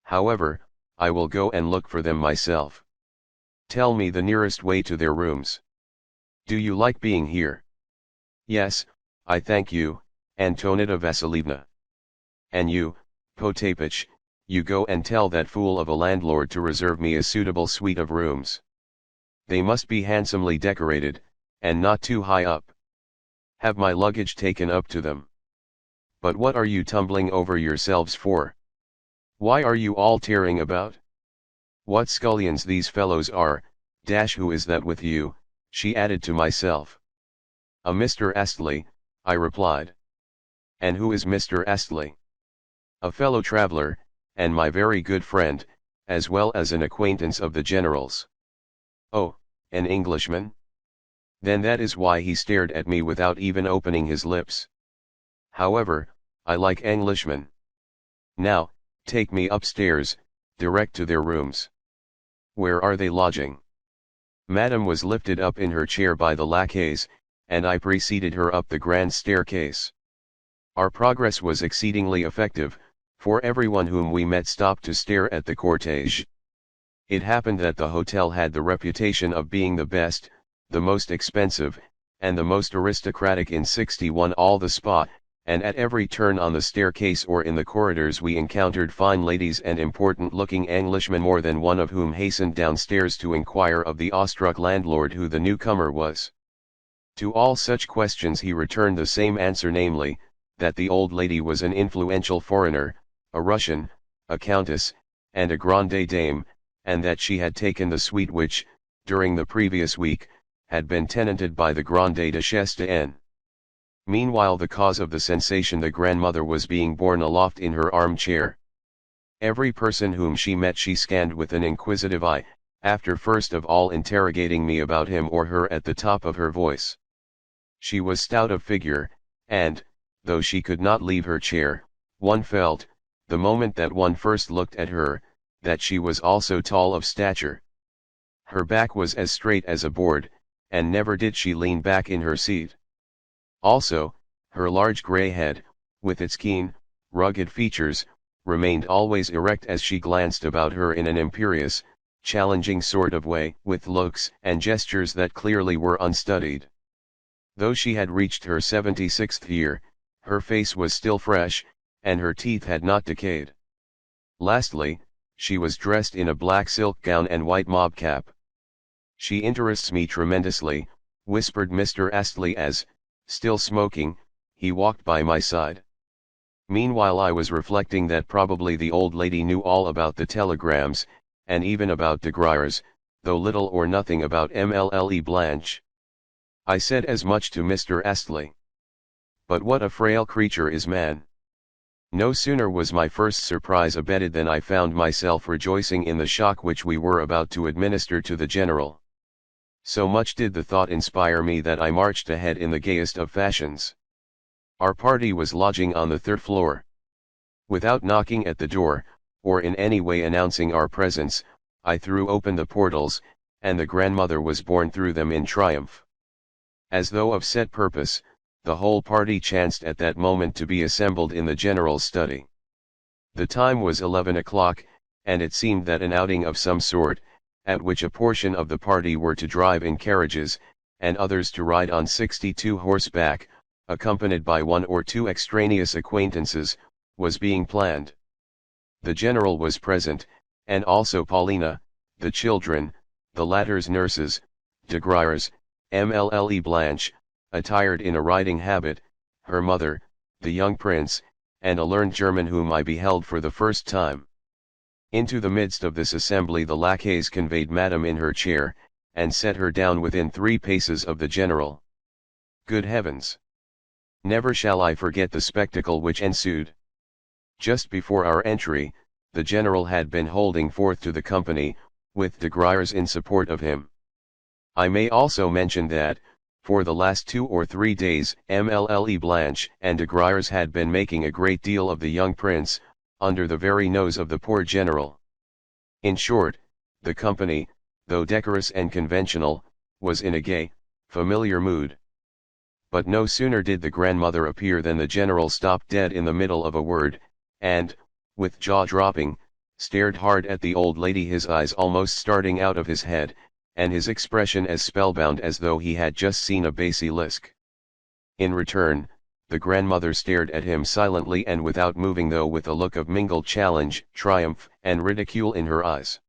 However, I will go and look for them myself. Tell me the nearest way to their rooms. Do you like being here? Yes, I thank you, Antonida Vasilievna. And you, Potapych, you go and tell that fool of a landlord to reserve me a suitable suite of rooms. They must be handsomely decorated, and not too high up. Have my luggage taken up to them. But what are you tumbling over yourselves for? Why are you all tearing about? What scullions these fellows are, who is that with you, she added to myself. A Mr. Astley, I replied. And who is Mr. Astley? A fellow traveller, and my very good friend, as well as an acquaintance of the general's. Oh, an Englishman? Then that is why he stared at me without even opening his lips. However, I like Englishmen. Now, take me upstairs, direct to their rooms. Where are they lodging? Madame was lifted up in her chair by the lackeys, and I preceded her up the grand staircase. Our progress was exceedingly effective, for everyone whom we met stopped to stare at the cortege. It happened that the hotel had the reputation of being the best, the most expensive, and the most aristocratic in 61 all the spot, and at every turn on the staircase or in the corridors we encountered fine ladies and important-looking Englishmen, more than one of whom hastened downstairs to inquire of the awestruck landlord who the newcomer was. To all such questions he returned the same answer, namely, that the old lady was an influential foreigner, a Russian, a countess, and a grande dame, and that she had taken the suite which, during the previous week, had been tenanted by the grande duchesse de N. Meanwhile the cause of the sensation, the grandmother, was being borne aloft in her armchair. Every person whom she met she scanned with an inquisitive eye, after first of all interrogating me about him or her at the top of her voice. She was stout of figure, and, though she could not leave her chair, one felt, the moment that one first looked at her, that she was also tall of stature. Her back was as straight as a board, and never did she lean back in her seat. Also, her large grey head, with its keen, rugged features, remained always erect as she glanced about her in an imperious, challenging sort of way, with looks and gestures that clearly were unstudied. Though she had reached her 76th year, her face was still fresh, and her teeth had not decayed. Lastly, she was dressed in a black silk gown and white mob cap. She interests me tremendously, whispered Mr. Astley as, still smoking, he walked by my side. Meanwhile I was reflecting that probably the old lady knew all about the telegrams, and even about de Gruyers, though little or nothing about Mlle Blanche. I said as much to Mr. Astley. But what a frail creature is man! No sooner was my first surprise abated than I found myself rejoicing in the shock which we were about to administer to the general. So much did the thought inspire me that I marched ahead in the gayest of fashions. Our party was lodging on the third floor. Without knocking at the door, or in any way announcing our presence, I threw open the portals, and the grandmother was borne through them in triumph. As though of set purpose, the whole party chanced at that moment to be assembled in the general's study. The time was 11 o'clock, and it seemed that an outing of some sort, at which a portion of the party were to drive in carriages, and others to ride on 62 horseback, accompanied by one or two extraneous acquaintances, was being planned. The general was present, and also Paulina, the children, the latter's nurses, de Gruyers, Mlle Blanche, attired in a riding habit, her mother, the young prince, and a learned German whom I beheld for the first time. Into the midst of this assembly the lackeys conveyed Madame in her chair, and set her down within 3 paces of the general. Good heavens! Never shall I forget the spectacle which ensued. Just before our entry, the general had been holding forth to the company, with de Griers in support of him. I may also mention that, for the last 2 or 3 days, Mlle Blanche and de Griers had been making a great deal of the young prince, under the very nose of the poor general. In short, the company, though decorous and conventional, was in a gay, familiar mood. But no sooner did the grandmother appear than the general stopped dead in the middle of a word, and, with jaw dropping, stared hard at the old lady, his eyes almost starting out of his head, and his expression as spellbound as though he had just seen a basilisk. In return, the grandmother stared at him silently and without moving, though with a look of mingled challenge, triumph, and ridicule in her eyes.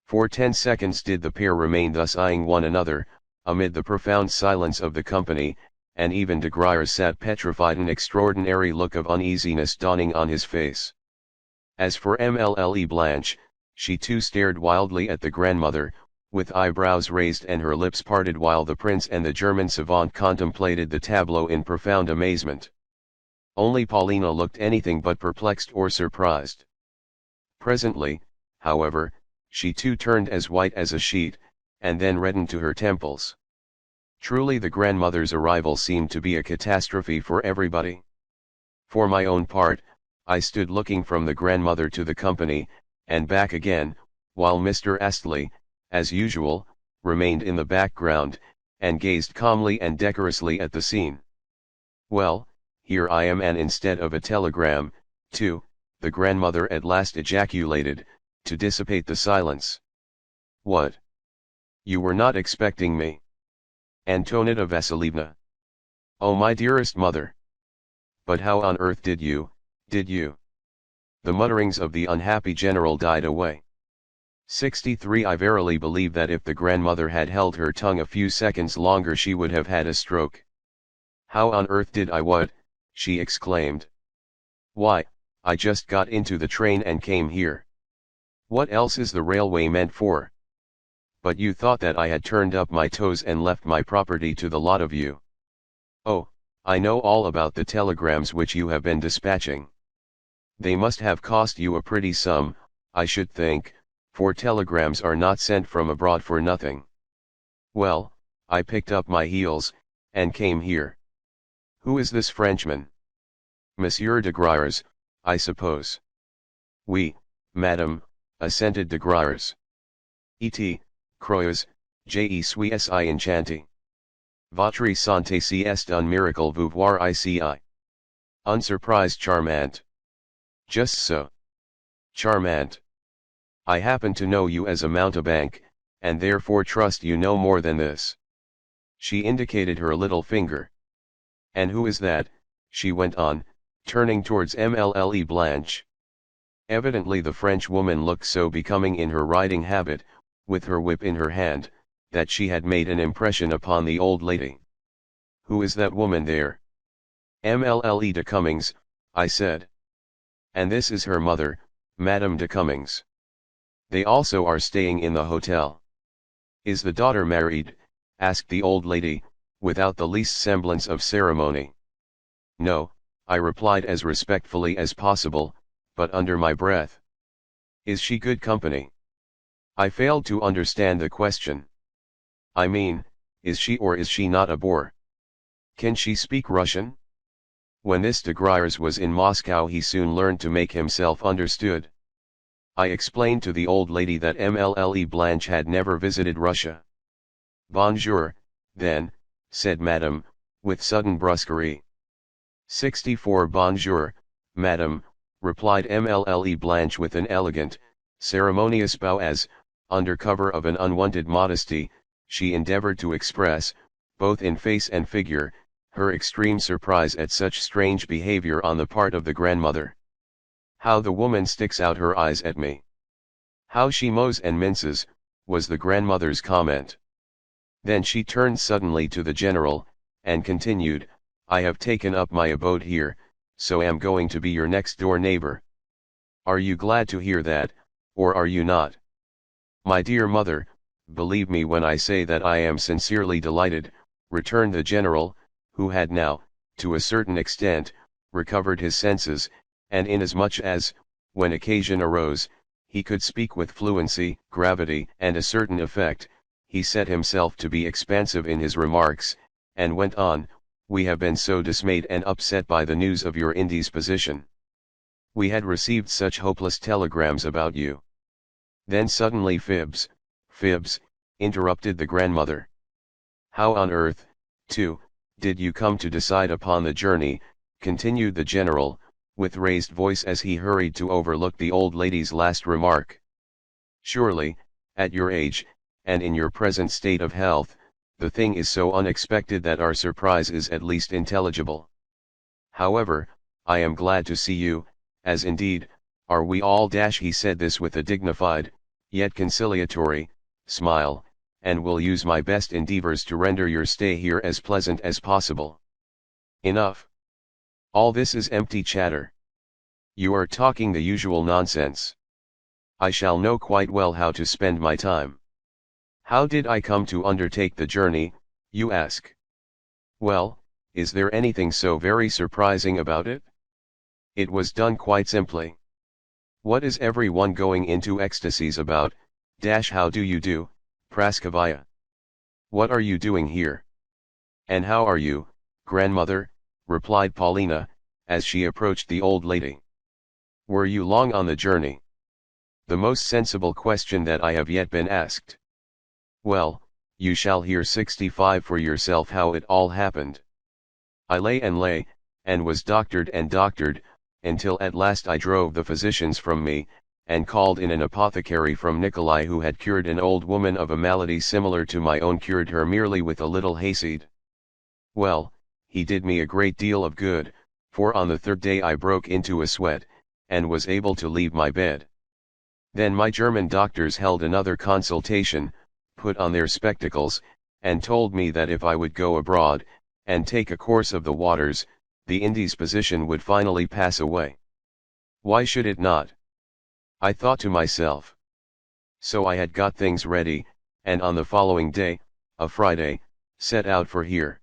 For 10 seconds did the pair remain thus eyeing one another, amid the profound silence of the company, and even de Griers sat petrified, an extraordinary look of uneasiness dawning on his face. As for Mlle Blanche, she too stared wildly at the grandmother, with eyebrows raised and her lips parted, while the prince and the German savant contemplated the tableau in profound amazement. Only Paulina looked anything but perplexed or surprised. Presently, however, she too turned as white as a sheet, and then reddened to her temples. Truly the grandmother's arrival seemed to be a catastrophe for everybody. For my own part, I stood looking from the grandmother to the company, and back again, while Mr. Astley, as usual, remained in the background, and gazed calmly and decorously at the scene. Well, here I am, and instead of a telegram, too, the grandmother at last ejaculated, to dissipate the silence. What? You were not expecting me? Antonida Vasilievna. Oh, my dearest mother! But how on earth did you? The mutterings of the unhappy general died away. 63 I verily believe that if the grandmother had held her tongue a few seconds longer she would have had a stroke. How on earth did I what? She exclaimed. Why, I just got into the train and came here. What else is the railway meant for? But you thought that I had turned up my toes and left my property to the lot of you. Oh, I know all about the telegrams which you have been dispatching. They must have cost you a pretty sum, I should think, for telegrams are not sent from abroad for nothing. Well, I picked up my heels, and came here. Who is this Frenchman? Monsieur de Griers, I suppose. Oui, madame, assented de Griers. Et, croyez, je suis si enchanté. Votre santé c'est un miracle vous voir ici. Unsurprised, charmant. Just so. Charmant. I happen to know you as a mountebank, and therefore trust you no more than this. She indicated her little finger. And who is that? She went on, turning towards Mlle Blanche. Evidently the French woman looked so becoming in her riding habit, with her whip in her hand, that she had made an impression upon the old lady. Who is that woman there? Mlle de Cummings, I said. And this is her mother, Madame de Cummings. They also are staying in the hotel. Is the daughter married? Asked the old lady, without the least semblance of ceremony. No, I replied as respectfully as possible, but under my breath. Is she good company? I failed to understand the question. I mean, is she or is she not a bore? Can she speak Russian? When this de Griers was in Moscow he soon learned to make himself understood. I explained to the old lady that Mlle Blanche had never visited Russia. Bonjour, then, said Madame, with sudden brusquerie. 64 Bonjour, Madame, replied Mlle Blanche with an elegant, ceremonious bow as, under cover of an unwonted modesty, she endeavored to express, both in face and figure, her extreme surprise at such strange behavior on the part of the grandmother. How the woman sticks out her eyes at me. How she mows and minces, was the grandmother's comment. Then she turned suddenly to the general, and continued, I have taken up my abode here, so am going to be your next door neighbor. Are you glad to hear that, or are you not? My dear mother, believe me when I say that I am sincerely delighted, returned the general, who had now, to a certain extent, recovered his senses, and inasmuch as, when occasion arose, he could speak with fluency, gravity, and a certain effect, he set himself to be expansive in his remarks, and went on, we have been so dismayed and upset by the news of your indisposition. We had received such hopeless telegrams about you. Then suddenly Fibs, interrupted the grandmother. How on earth, too, did you come to decide upon the journey, continued the general, with raised voice as he hurried to overlook the old lady's last remark. Surely, at your age, and in your present state of health, the thing is so unexpected that our surprise is at least intelligible. However, I am glad to see you, as indeed, are we all. He said this with a dignified, yet conciliatory, smile, and will use my best endeavors to render your stay here as pleasant as possible. Enough. All this is empty chatter. You are talking the usual nonsense. I shall know quite well how to spend my time. How did I come to undertake the journey, you ask? Well, is there anything so very surprising about it? It was done quite simply. What is everyone going into ecstasies about? How do you do, Praskovya? What are you doing here? And how are you, grandmother? Replied Paulina, as she approached the old lady. Were you long on the journey? The most sensible question that I have yet been asked. Well, you shall hear 65 for yourself how it all happened. I lay, and was doctored, until at last I drove the physicians from me, and called in an apothecary from Nikolai who had cured an old woman of a malady similar to my own, cured her merely with a little hayseed. Well, he did me a great deal of good, for on the third day I broke into a sweat, and was able to leave my bed. Then my German doctors held another consultation, put on their spectacles, and told me that if I would go abroad, and take a course of the waters, the indisposition would finally pass away. Why should it not? I thought to myself. So I had got things ready, and on the following day, a Friday, set out for here.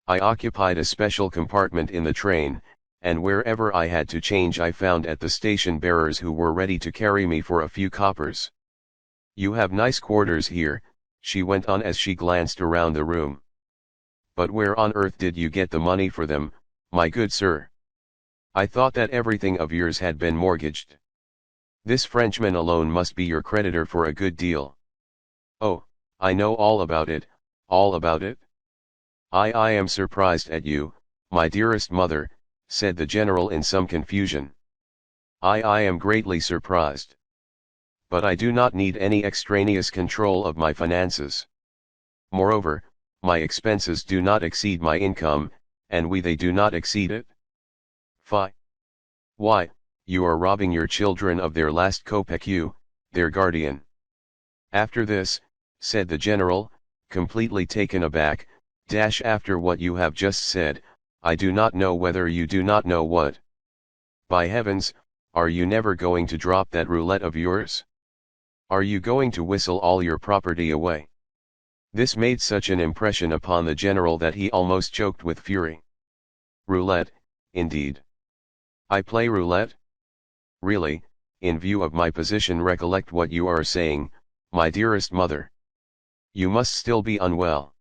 I occupied a special compartment in the train, and wherever I had to change I found at the station bearers who were ready to carry me for a few coppers. You have nice quarters here, she went on as she glanced around the room. But where on earth did you get the money for them, my good sir? I thought that everything of yours had been mortgaged. This Frenchman alone must be your creditor for a good deal. Oh, I know all about it, all about it. I am surprised at you, my dearest mother, said the general in some confusion. I am greatly surprised. But I do not need any extraneous control of my finances. Moreover, my expenses do not exceed my income, and they do not exceed it. Fie! Why, you are robbing your children of their last kopeck, their guardian. After this, said the general, completely taken aback, after what you have just said, I do not know whether you do not know what. By heavens, are you never going to drop that roulette of yours? Are you going to whistle all your property away? This made such an impression upon the general that he almost choked with fury. Roulette, indeed. I play roulette? Really, in view of my position, recollect what you are saying, my dearest mother. You must still be unwell.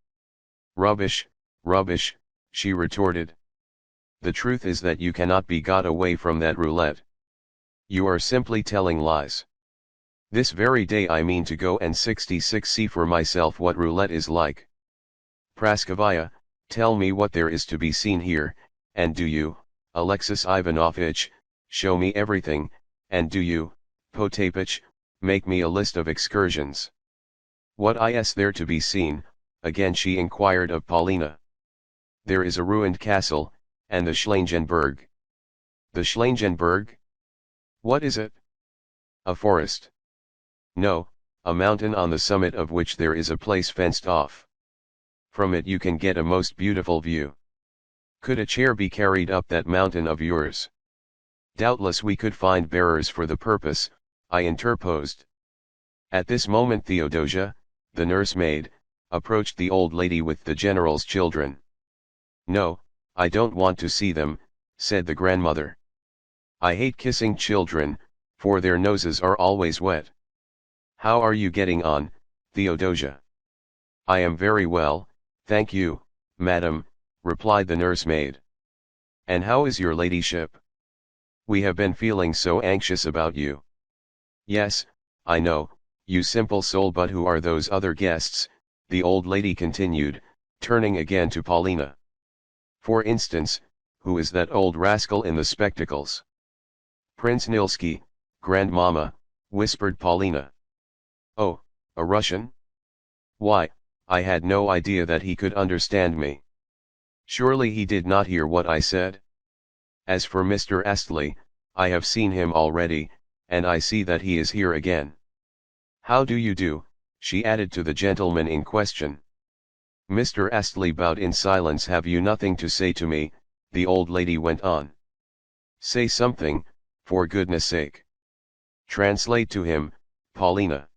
Rubbish, rubbish, she retorted. The truth is that you cannot be got away from that roulette. You are simply telling lies. This very day I mean to go and see for myself what roulette is like. Praskovya, tell me what there is to be seen here, and do you, Alexis Ivanovitch, show me everything, and do you, Potapych, make me a list of excursions. What is there to be seen? Again she inquired of Paulina. There is a ruined castle, and the Schlangenberg. The Schlangenberg? What is it? A forest. No, a mountain on the summit of which there is a place fenced off. From it you can get a most beautiful view. Could a chair be carried up that mountain of yours? Doubtless we could find bearers for the purpose, I interposed. At this moment Theodosia, the nursemaid, approached the old lady with the general's children. "No, I don't want to see them," said the grandmother. "I hate kissing children, for their noses are always wet. How are you getting on, Theodosia?" "I am very well, thank you, madam," replied the nursemaid. "And how is your ladyship? We have been feeling so anxious about you." "Yes, I know, you simple soul, but who are those other guests?" the old lady continued, turning again to Paulina. "For instance, who is that old rascal in the spectacles?" "Prince Nilsky, grandmamma," whispered Paulina. "Oh, a Russian? Why, I had no idea that he could understand me. Surely he did not hear what I said? As for Mr. Astley, I have seen him already, and I see that he is here again. How do you do?" she added to the gentleman in question. Mr. Astley bowed in silence. "Have you nothing to say to me?" the old lady went on. "Say something, for goodness sake. Translate to him, Paulina."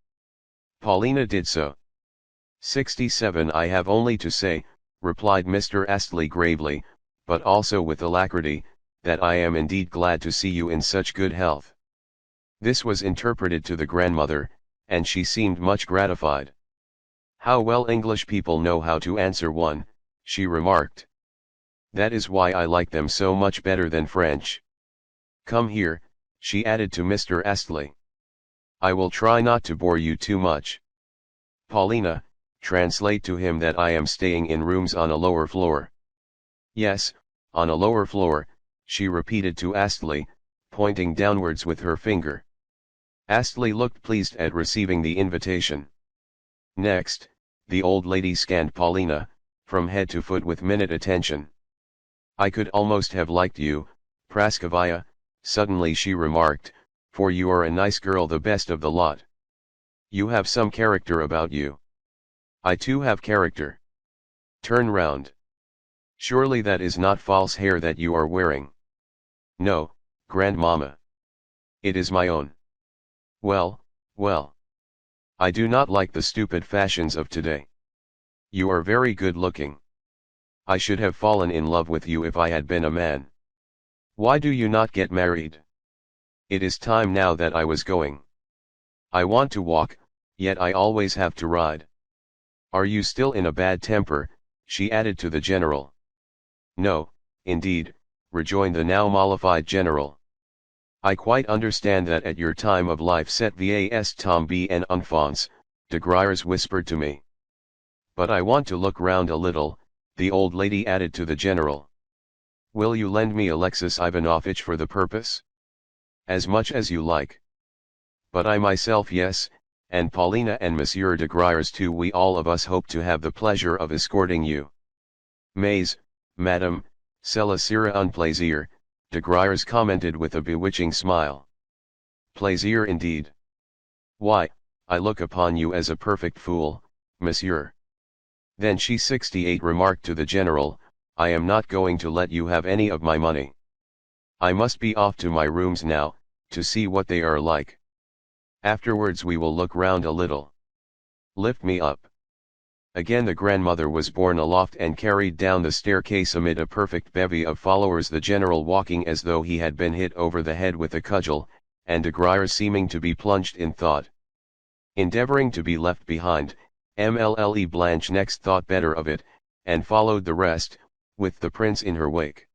Paulina did so. 67 "I have only to say," replied Mr. Astley gravely, but also with alacrity, "that I am indeed glad to see you in such good health." This was interpreted to the grandmother, and she seemed much gratified. "How well English people know how to answer one," she remarked. "That is why I like them so much better than French. Come here," she added to Mr. Astley. "I will try not to bore you too much. Paulina, translate to him that I am staying in rooms on a lower floor." "Yes, on a lower floor," she repeated to Astley, pointing downwards with her finger. Astley looked pleased at receiving the invitation. Next, the old lady scanned Paulina, from head to foot with minute attention. "I could almost have liked you, Praskovya," suddenly she remarked, "for you are a nice girl, the best of the lot. You have some character about you. I too have character. Turn round. Surely that is not false hair that you are wearing?" "No, grandmamma. It is my own." "Well, well. I do not like the stupid fashions of today. You are very good looking. I should have fallen in love with you if I had been a man. Why do you not get married? It is time now that I was going. I want to walk, yet I always have to ride. Are you still in a bad temper?" she added to the general. "No, indeed," rejoined the now mollified general. "I quite understand that at your time of life cette vieillesse tombe en enfance," de Griers whispered to me. "But I want to look round a little," the old lady added to the general. "Will you lend me Alexis Ivanovitch for the purpose?" "As much as you like. But I myself, yes, and Paulina and Monsieur de Griers too, we all of us hope to have the pleasure of escorting you." "Mais, madame, cela sera un plaisir," de Griers commented with a bewitching smile. "Plaisir indeed. Why, I look upon you as a perfect fool, monsieur." Then she 68 remarked to the general, "I am not going to let you have any of my money. I must be off to my rooms now, to see what they are like. Afterwards we will look round a little. Lift me up." Again the grandmother was borne aloft and carried down the staircase amid a perfect bevy of followers, the general walking as though he had been hit over the head with a cudgel, and de Griers seeming to be plunged in thought. Endeavoring to be left behind, Mlle Blanche next thought better of it, and followed the rest, with the prince in her wake.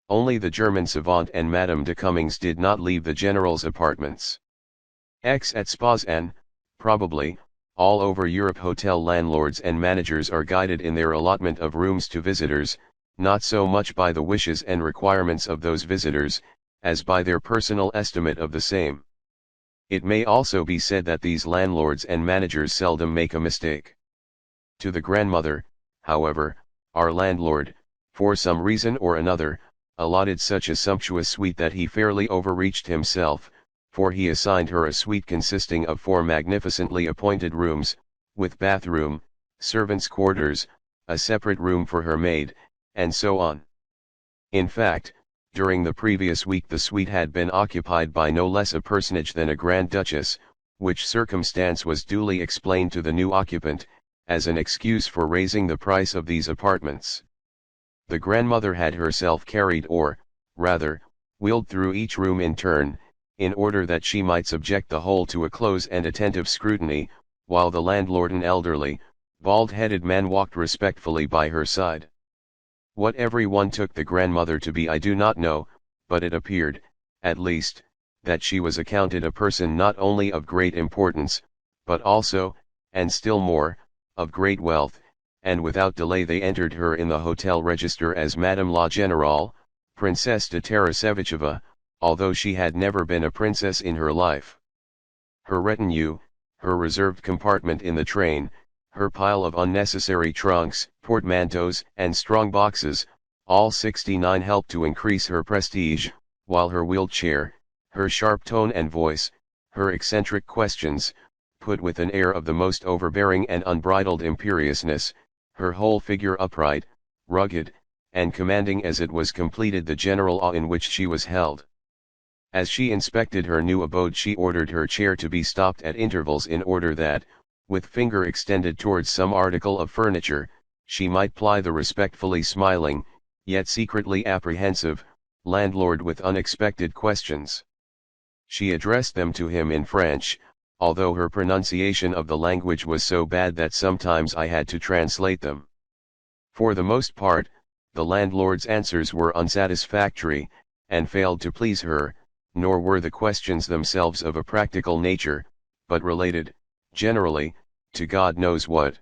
Only the German savant and Madame de Cummings did not leave the general's apartments. Ex at spas and, probably, all over Europe hotel landlords and managers are guided in their allotment of rooms to visitors, not so much by the wishes and requirements of those visitors, as by their personal estimate of the same. It may also be said that these landlords and managers seldom make a mistake. To the grandmother, however, our landlord, for some reason or another, allotted such a sumptuous suite that he fairly overreached himself, for he assigned her a suite consisting of 4 magnificently appointed rooms, with bathroom, servants' quarters, a separate room for her maid, and so on. In fact, During the previous week the suite had been occupied by no less a personage than a Grand Duchess, which circumstance was duly explained to the new occupant, as an excuse for raising the price of these apartments. The grandmother had herself carried or, rather, wheeled through each room in turn, in order that she might subject the whole to a close and attentive scrutiny, while the landlord, an elderly, bald-headed man, walked respectfully by her side. What every one took the grandmother to be I do not know, but it appeared, at least, that she was accounted a person not only of great importance, but also, and still more, of great wealth, and without delay they entered her in the hotel register as Madame la Générale, Princess de Tarasevecheva, although she had never been a princess in her life. Her retinue, her reserved compartment in the train, her pile of unnecessary trunks, portmanteaus, and strong boxes, all 69 helped to increase her prestige, while her wheeled chair, her sharp tone and voice, her eccentric questions, put with an air of the most overbearing and unbridled imperiousness, her whole figure upright, rugged, and commanding as it was, completed the general awe in which she was held. As she inspected her new abode she ordered her chair to be stopped at intervals in order that, with finger extended towards some article of furniture, she might ply the respectfully smiling, yet secretly apprehensive, landlord with unexpected questions. She addressed them to him in French, although her pronunciation of the language was so bad that sometimes I had to translate them. For the most part, the landlord's answers were unsatisfactory, and failed to please her, nor were the questions themselves of a practical nature, but related, generally, to God knows what.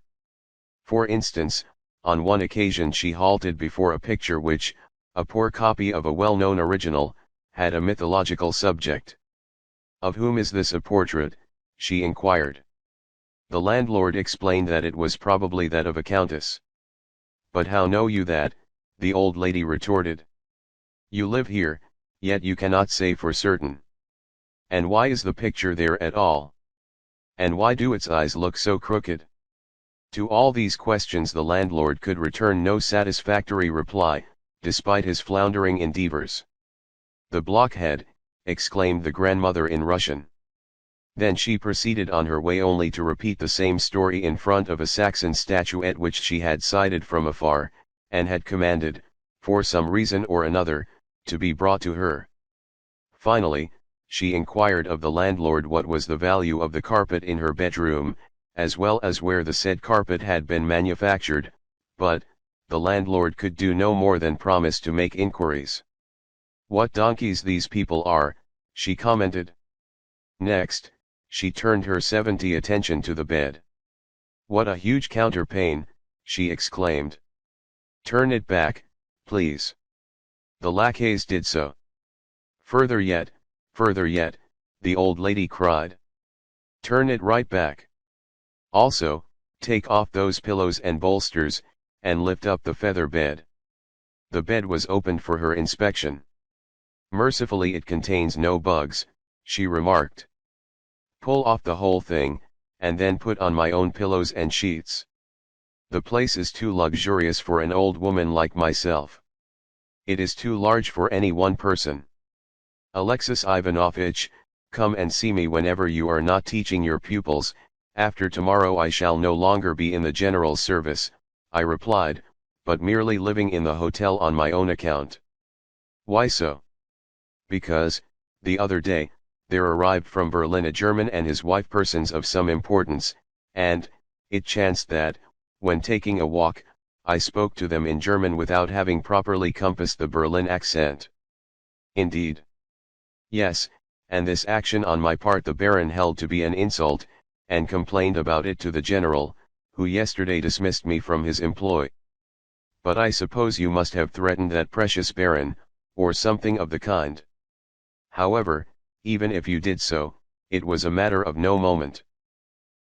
For instance, on one occasion she halted before a picture which, a poor copy of a well-known original, had a mythological subject. "Of whom is this a portrait?" she inquired. The landlord explained that it was probably that of a countess. "But how know you that?" the old lady retorted. "You live here, yet you cannot say for certain. And why is the picture there at all? And why do its eyes look so crooked?" To all these questions the landlord could return no satisfactory reply, despite his floundering endeavors. "The blockhead!" exclaimed the grandmother in Russian. Then she proceeded on her way, only to repeat the same story in front of a Saxon statuette which she had sighted from afar, and had commanded, for some reason or another, to be brought to her. Finally, she inquired of the landlord what was the value of the carpet in her bedroom, as well as where the said carpet had been manufactured, but, the landlord could do no more than promise to make inquiries. "What donkeys these people are," she commented. Next, she turned her 70 attention to the bed. "What a huge counterpane," she exclaimed. "Turn it back, please." The lackeys did so. Further yet," the old lady cried. "Turn it right back. Also, take off those pillows and bolsters, and lift up the feather bed." The bed was opened for her inspection. "Mercifully it contains no bugs," she remarked. "Pull off the whole thing, and then put on my own pillows and sheets. The place is too luxurious for an old woman like myself. It is too large for any one person. Alexis Ivanovitch, come and see me whenever you are not teaching your pupils. After tomorrow I shall no longer be in the general service," I replied, "but merely living in the hotel on my own account." "Why so?" "Because, the other day, there arrived from Berlin a German and his wife, persons of some importance, and, it chanced that, when taking a walk, I spoke to them in German without having properly compassed the Berlin accent." "Indeed?" "Yes, and this action on my part the Baron held to be an insult, and complained about it to the General, who yesterday dismissed me from his employ." "But I suppose you must have threatened that precious Baron, or something of the kind." "However, even if you did so, it was a matter of no moment."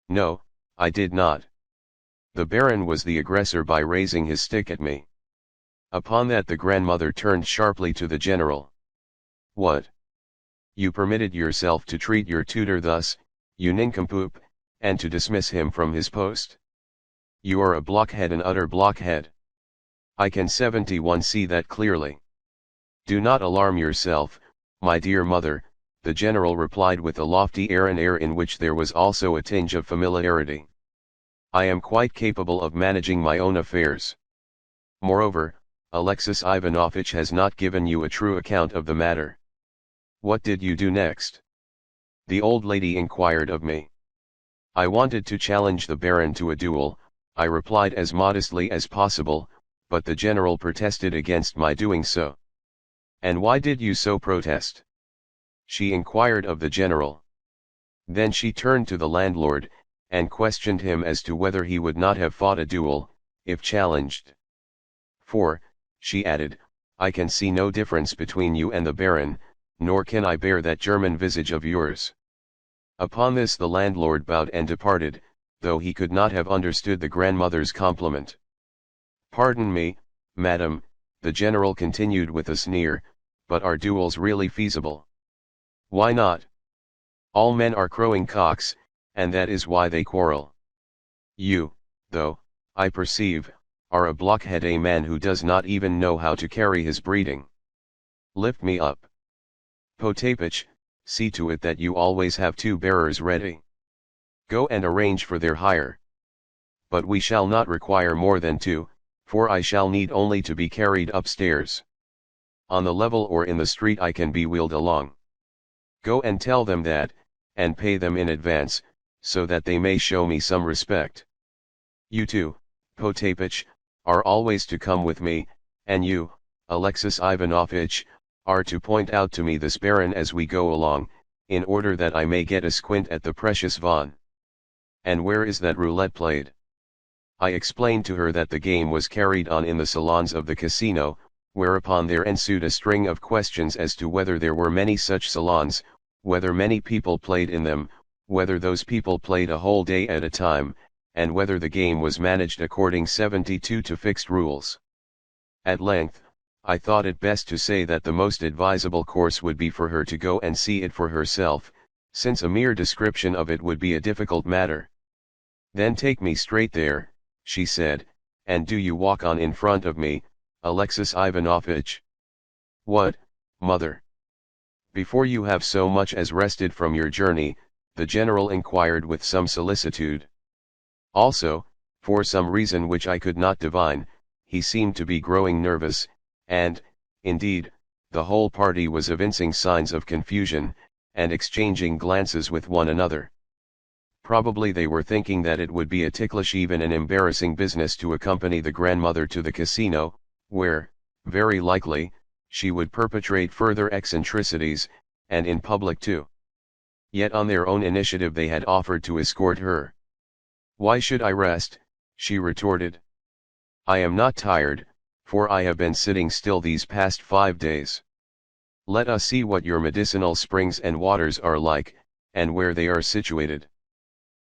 "No, I did not. The Baron was the aggressor by raising his stick at me." Upon that the grandmother turned sharply to the General. "What? You permitted yourself to treat your tutor thus, you nincompoop, and to dismiss him from his post? You are a blockhead, an utter blockhead. I can 71 see that clearly. "Do not alarm yourself, my dear mother," the general replied with a lofty air, an air in which there was also a tinge of familiarity. "I am quite capable of managing my own affairs. Moreover, Alexis Ivanovitch has not given you a true account of the matter. What did you do next?" the old lady inquired of me. "I wanted to challenge the Baron to a duel," I replied as modestly as possible, but the general protested against my doing so. "And why did you so protest?" she inquired of the general. Then she turned to the landlord, and questioned him as to whether he would not have fought a duel, if challenged. "For," she added, "I can see no difference between you and the Baron, nor can I bear that German visage of yours." Upon this the landlord bowed and departed, though he could not have understood the grandmother's compliment. "Pardon me, madam," the general continued with a sneer, "but are duels really feasible?" "Why not? All men are crowing cocks, and that is why they quarrel. You, though, I perceive, are a blockhead, a man who does not even know how to carry his breeding. Lift me up. Potapych, see to it that you always have 2 bearers ready. Go and arrange for their hire. But we shall not require more than 2, for I shall need only to be carried upstairs. On the level or in the street I can be wheeled along. Go and tell them that, and pay them in advance, so that they may show me some respect. You too, Potapych, are always to come with me, and you, Alexis Ivanovitch, are to point out to me this Baron as we go along, in order that I may get a squint at the precious Von. And where is that roulette played?" I explained to her that the game was carried on in the salons of the casino, whereupon there ensued a string of questions as to whether there were many such salons, whether many people played in them, whether those people played a whole day at a time, and whether the game was managed according 72 to fixed rules. At length, I thought it best to say that the most advisable course would be for her to go and see it for herself, since a mere description of it would be a difficult matter. "Then take me straight there," she said, "and do you walk on in front of me, Alexis Ivanovitch." "What, mother? Before you have so much as rested from your journey?" the general inquired with some solicitude. Also, for some reason which I could not divine, he seemed to be growing nervous, and, indeed, the whole party was evincing signs of confusion, and exchanging glances with one another. Probably they were thinking that it would be a ticklish, even an embarrassing business to accompany the grandmother to the casino, where, very likely, she would perpetrate further eccentricities, and in public too. Yet on their own initiative they had offered to escort her. "Why should I rest?" she retorted. "I am not tired, for I have been sitting still these past 5 days. Let us see what your medicinal springs and waters are like, and where they are situated."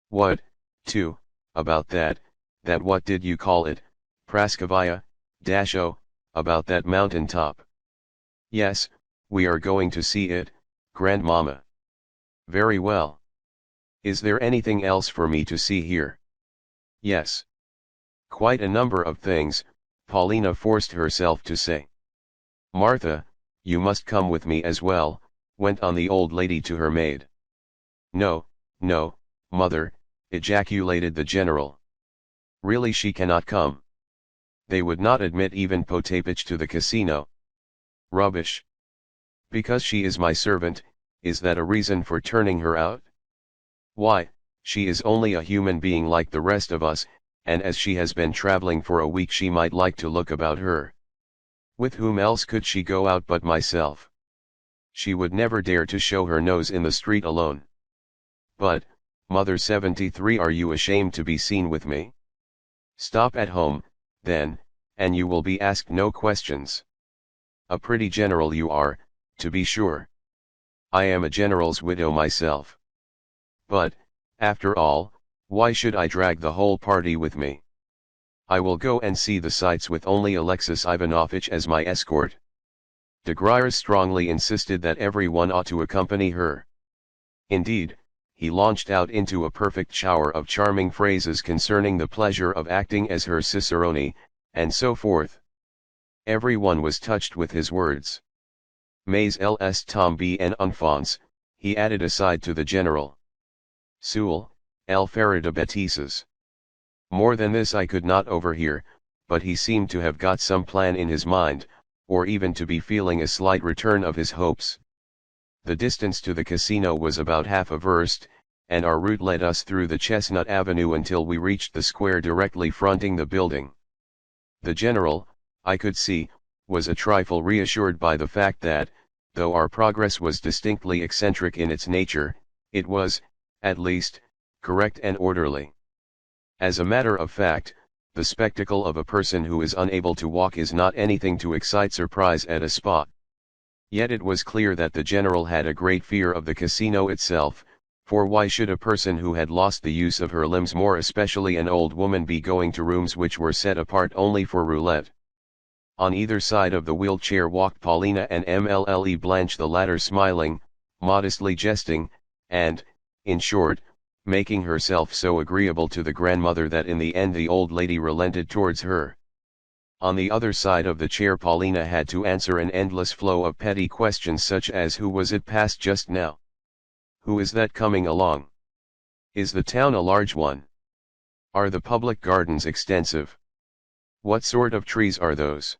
"What, too, about that what did you call it, Praskovaya, oh, about that mountain top?" "Yes, we are going to see it, grandmamma." "Very well. Is there anything else for me to see here?" "Yes. Quite a number of things," Paulina forced herself to say. "Martha, you must come with me as well," went on the old lady to her maid. "No, no, mother," ejaculated the general. "Really she cannot come. They would not admit even Potapych to the casino." "Rubbish. Because she is my servant, is that a reason for turning her out? Why, she is only a human being like the rest of us, and as she has been traveling for a week she might like to look about her. With whom else could she go out but myself? She would never dare to show her nose in the street alone. But, Mother 73, are you ashamed to be seen with me? Stop at home, then, and you will be asked no questions. A pretty general you are, to be sure. I am a general's widow myself. But, after all, why should I drag the whole party with me? I will go and see the sights with only Alexis Ivanovitch as my escort." De Griers strongly insisted that everyone ought to accompany her. Indeed, he launched out into a perfect shower of charming phrases concerning the pleasure of acting as her cicerone, and so forth. Everyone was touched with his words. Mais els tom en enfance, he added aside to the general. Seul, el faire de bêtises. More than this I could not overhear, but he seemed to have got some plan in his mind, or even to be feeling a slight return of his hopes. The distance to the casino was about half a verst, and our route led us through the Chestnut Avenue until we reached the square directly fronting the building. The general, I could see, was a trifle reassured by the fact that, though our progress was distinctly eccentric in its nature, it was, at least, correct and orderly. As a matter of fact, the spectacle of a person who is unable to walk is not anything to excite surprise at a spot. Yet it was clear that the general had a great fear of the casino itself, for why should a person who had lost the use of her limbs, more especially an old woman, be going to rooms which were set apart only for roulette? On either side of the wheelchair walked Paulina and Mlle Blanche, the latter smiling, modestly jesting, and, in short, making herself so agreeable to the grandmother that in the end the old lady relented towards her. On the other side of the chair Paulina had to answer an endless flow of petty questions, such as who was it passed just now? Who is that coming along? Is the town a large one? Are the public gardens extensive? What sort of trees are those?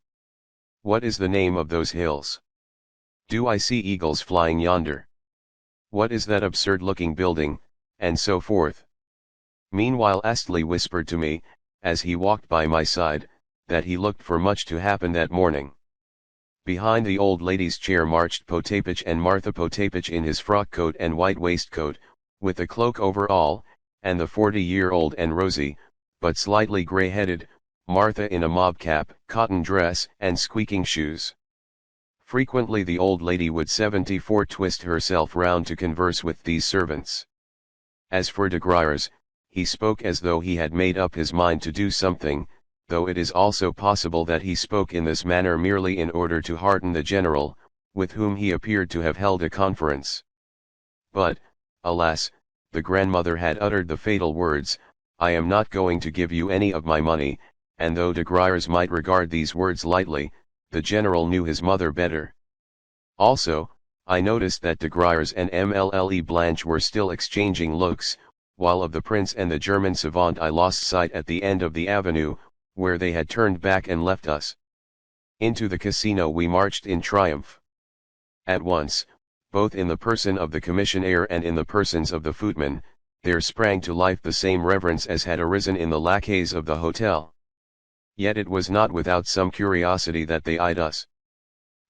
What is the name of those hills? Do I see eagles flying yonder? What is that absurd-looking building, and so forth. Meanwhile Astley whispered to me, as he walked by my side, that he looked for much to happen that morning. Behind the old lady's chair marched Potapych and Martha Potapych in his frock coat and white waistcoat, with a cloak over all, and the 40-year-old and rosy, but slightly grey-headed, Martha in a mob cap, cotton dress, and squeaking shoes. Frequently the old lady would 74 twist herself round to converse with these servants. As for de Griers, he spoke as though he had made up his mind to do something, though it is also possible that he spoke in this manner merely in order to hearten the general, with whom he appeared to have held a conference. But, alas, the grandmother had uttered the fatal words, "I am not going to give you any of my money," and though de Griers might regard these words lightly, the general knew his mother better. Also, I noticed that de Griers and Mlle Blanche were still exchanging looks, while of the prince and the German savant I lost sight at the end of the avenue, where they had turned back and left us. Into the casino we marched in triumph. At once, both in the person of the commissionaire and in the persons of the footmen, there sprang to life the same reverence as had arisen in the lackeys of the hotel. Yet it was not without some curiosity that they eyed us.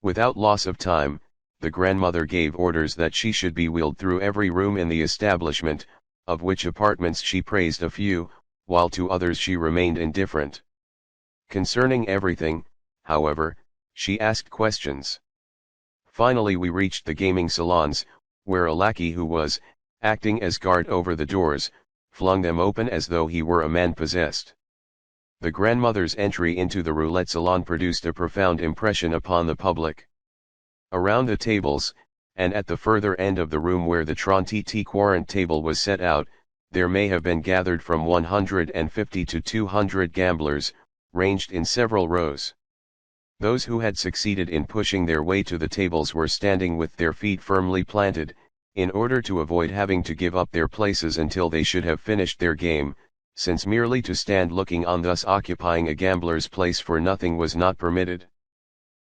Without loss of time, the grandmother gave orders that she should be wheeled through every room in the establishment, of which apartments she praised a few, while to others she remained indifferent. Concerning everything, however, she asked questions. Finally we reached the gaming salons, where a lackey who was, acting as guard over the doors, flung them open as though he were a man possessed. The grandmother's entry into the roulette salon produced a profound impression upon the public. Around the tables, and at the further end of the room where the 30 table was set out, there may have been gathered from 150 to 200 gamblers, ranged in several rows. Those who had succeeded in pushing their way to the tables were standing with their feet firmly planted, in order to avoid having to give up their places until they should have finished their game, since merely to stand looking on thus occupying a gambler's place for nothing was not permitted.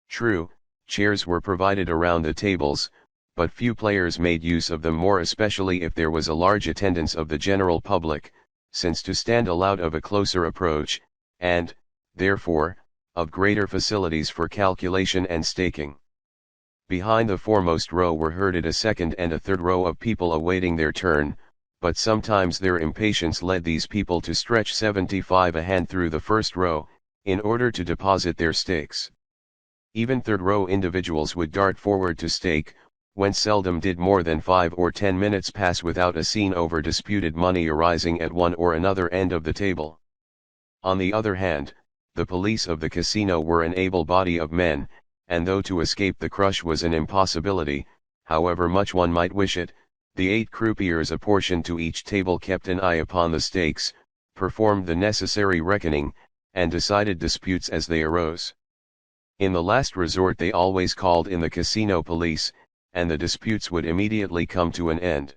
True, chairs were provided around the tables, but few players made use of them, more especially if there was a large attendance of the general public, since to stand allowed of a closer approach, and, therefore, of greater facilities for calculation and staking. Behind the foremost row were herded a second and a third row of people awaiting their turn, but sometimes their impatience led these people to stretch 75 a hand through the first row, in order to deposit their stakes. Even third row individuals would dart forward to stake, when seldom did more than 5 or 10 minutes pass without a scene over disputed money arising at one or another end of the table. On the other hand, the police of the casino were an able body of men, and though to escape the crush was an impossibility, however much one might wish it, the 8 croupiers apportioned to each table kept an eye upon the stakes, performed the necessary reckoning, and decided disputes as they arose. In the last resort they always called in the casino police, and the disputes would immediately come to an end.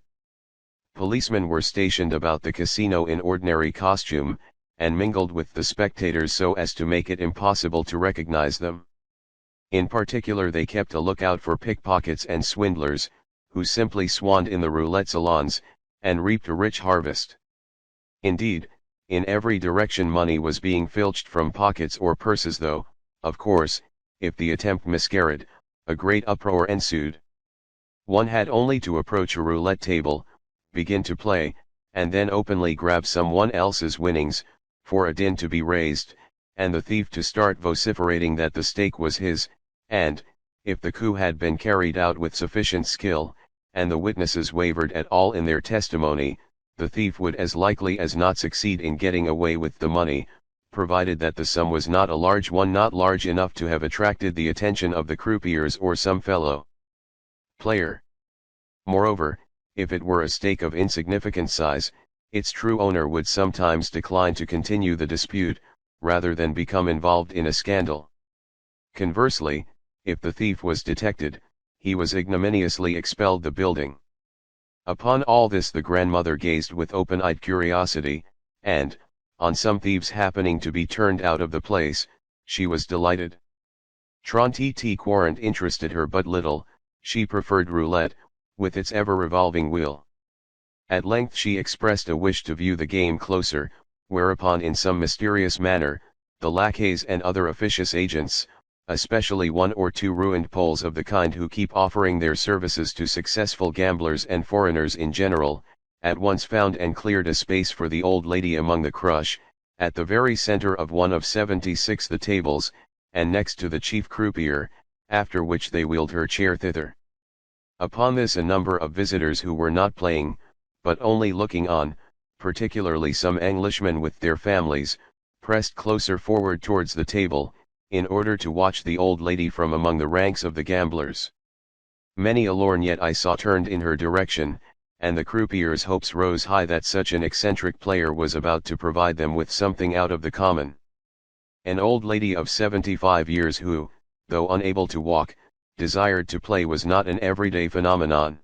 Policemen were stationed about the casino in ordinary costume, and mingled with the spectators so as to make it impossible to recognize them. In particular they kept a lookout for pickpockets and swindlers, who simply swanned in the roulette salons, and reaped a rich harvest. Indeed, in every direction money was being filched from pockets or purses, though, of course, if the attempt miscarried, a great uproar ensued. One had only to approach a roulette table, begin to play, and then openly grab someone else's winnings, for a din to be raised, and the thief to start vociferating that the stake was his, and, if the coup had been carried out with sufficient skill, and the witnesses wavered at all in their testimony, the thief would as likely as not succeed in getting away with the money, provided that the sum was not a large one, not large enough to have attracted the attention of the croupiers or some fellow player. Moreover, if it were a stake of insignificant size, its true owner would sometimes decline to continue the dispute, rather than become involved in a scandal. Conversely, if the thief was detected, he was ignominiously expelled the building. Upon all this the grandmother gazed with open-eyed curiosity, and, on some thieves happening to be turned out of the place, she was delighted. Trente Quarante interested her but little, she preferred roulette, with its ever-revolving wheel. At length she expressed a wish to view the game closer, whereupon in some mysterious manner, the lackeys and other officious agents, especially one or two ruined Poles of the kind who keep offering their services to successful gamblers and foreigners in general, at once found and cleared a space for the old lady among the crush, at the very center of one of 76 the tables, and next to the chief croupier, after which they wheeled her chair thither. Upon this a number of visitors who were not playing, but only looking on, particularly some Englishmen with their families, pressed closer forward towards the table, in order to watch the old lady from among the ranks of the gamblers. Many a lorgnette I saw turned in her direction, and the croupiers' hopes rose high that such an eccentric player was about to provide them with something out of the common. An old lady of 75 years who, though unable to walk, desired to play was not an everyday phenomenon.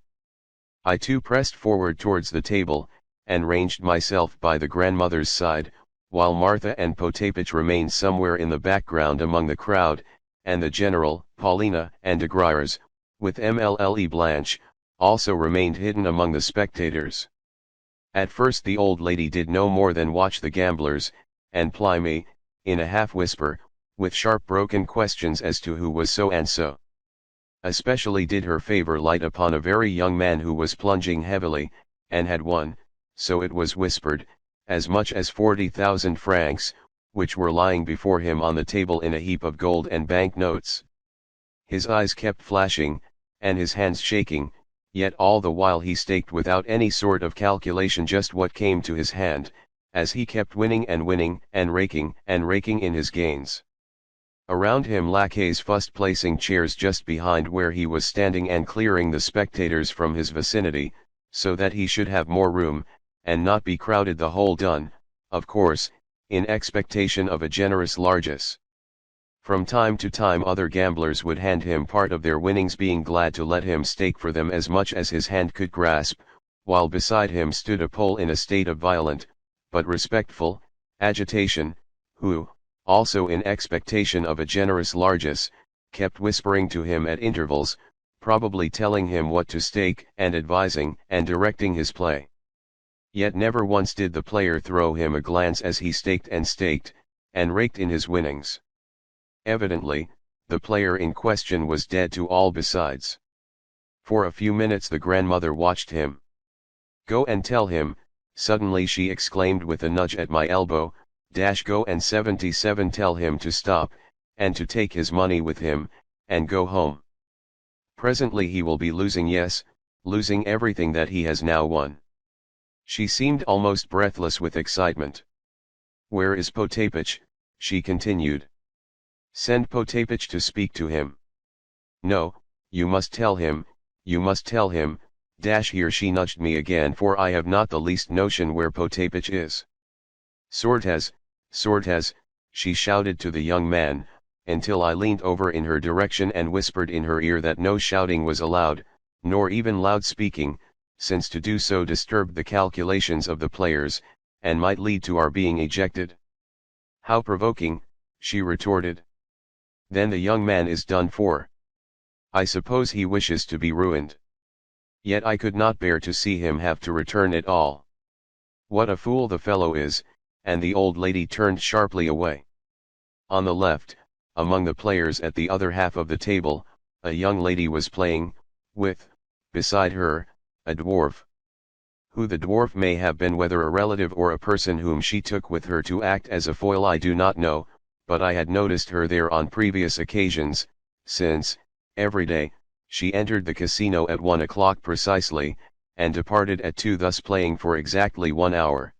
I too pressed forward towards the table, and ranged myself by the grandmother's side, while Martha and Potapych remained somewhere in the background among the crowd, and the general, Paulina, and de Griers, with Mlle Blanche, also remained hidden among the spectators. At first the old lady did no more than watch the gamblers, and ply me, in a half-whisper, with sharp broken questions as to who was so and so. Especially did her favor light upon a very young man who was plunging heavily, and had won, so it was whispered, as much as 40,000 francs, which were lying before him on the table in a heap of gold and bank notes. His eyes kept flashing, and his hands shaking, yet all the while he staked without any sort of calculation just what came to his hand, as he kept winning, and raking in his gains. Around him lackeys fussed, placing chairs just behind where he was standing and clearing the spectators from his vicinity, so that he should have more room, and not be crowded, the whole done, of course, in expectation of a generous largesse. From time to time other gamblers would hand him part of their winnings, being glad to let him stake for them as much as his hand could grasp, while beside him stood a Pole in a state of violent, but respectful, agitation, who, also in expectation of a generous largesse, kept whispering to him at intervals, probably telling him what to stake, and advising and directing his play. Yet never once did the player throw him a glance as he staked, and raked in his winnings. Evidently, the player in question was dead to all besides. For a few minutes the grandmother watched him. "Go and tell him," suddenly she exclaimed with a nudge at my elbow, "go and 77 tell him to stop, and to take his money with him, and go home. Presently he will be losing, yes, losing everything that he has now won." She seemed almost breathless with excitement. "Where is Potapych?" she continued. "Send Potapych to speak to him." "No, you must tell him, here she nudged me again, for I have not the least notion where Potapych is. Sortes, she shouted to the young man, until I leaned over in her direction and whispered in her ear that no shouting was allowed, nor even loud speaking, since to do so disturbed the calculations of the players, and might lead to our being ejected. "How provoking," she retorted. "Then the young man is done for. I suppose he wishes to be ruined." Yet I could not bear to see him have to return at all. What a fool the fellow is, and the old lady turned sharply away. On the left, among the players at the other half of the table, a young lady was playing, with, beside her, a dwarf. Who the dwarf may have been, whether a relative or a person whom she took with her to act as a foil, I do not know, but I had noticed her there on previous occasions, since, every day, she entered the casino at 1 o'clock precisely, and departed at 2, thus playing for exactly 1 hour.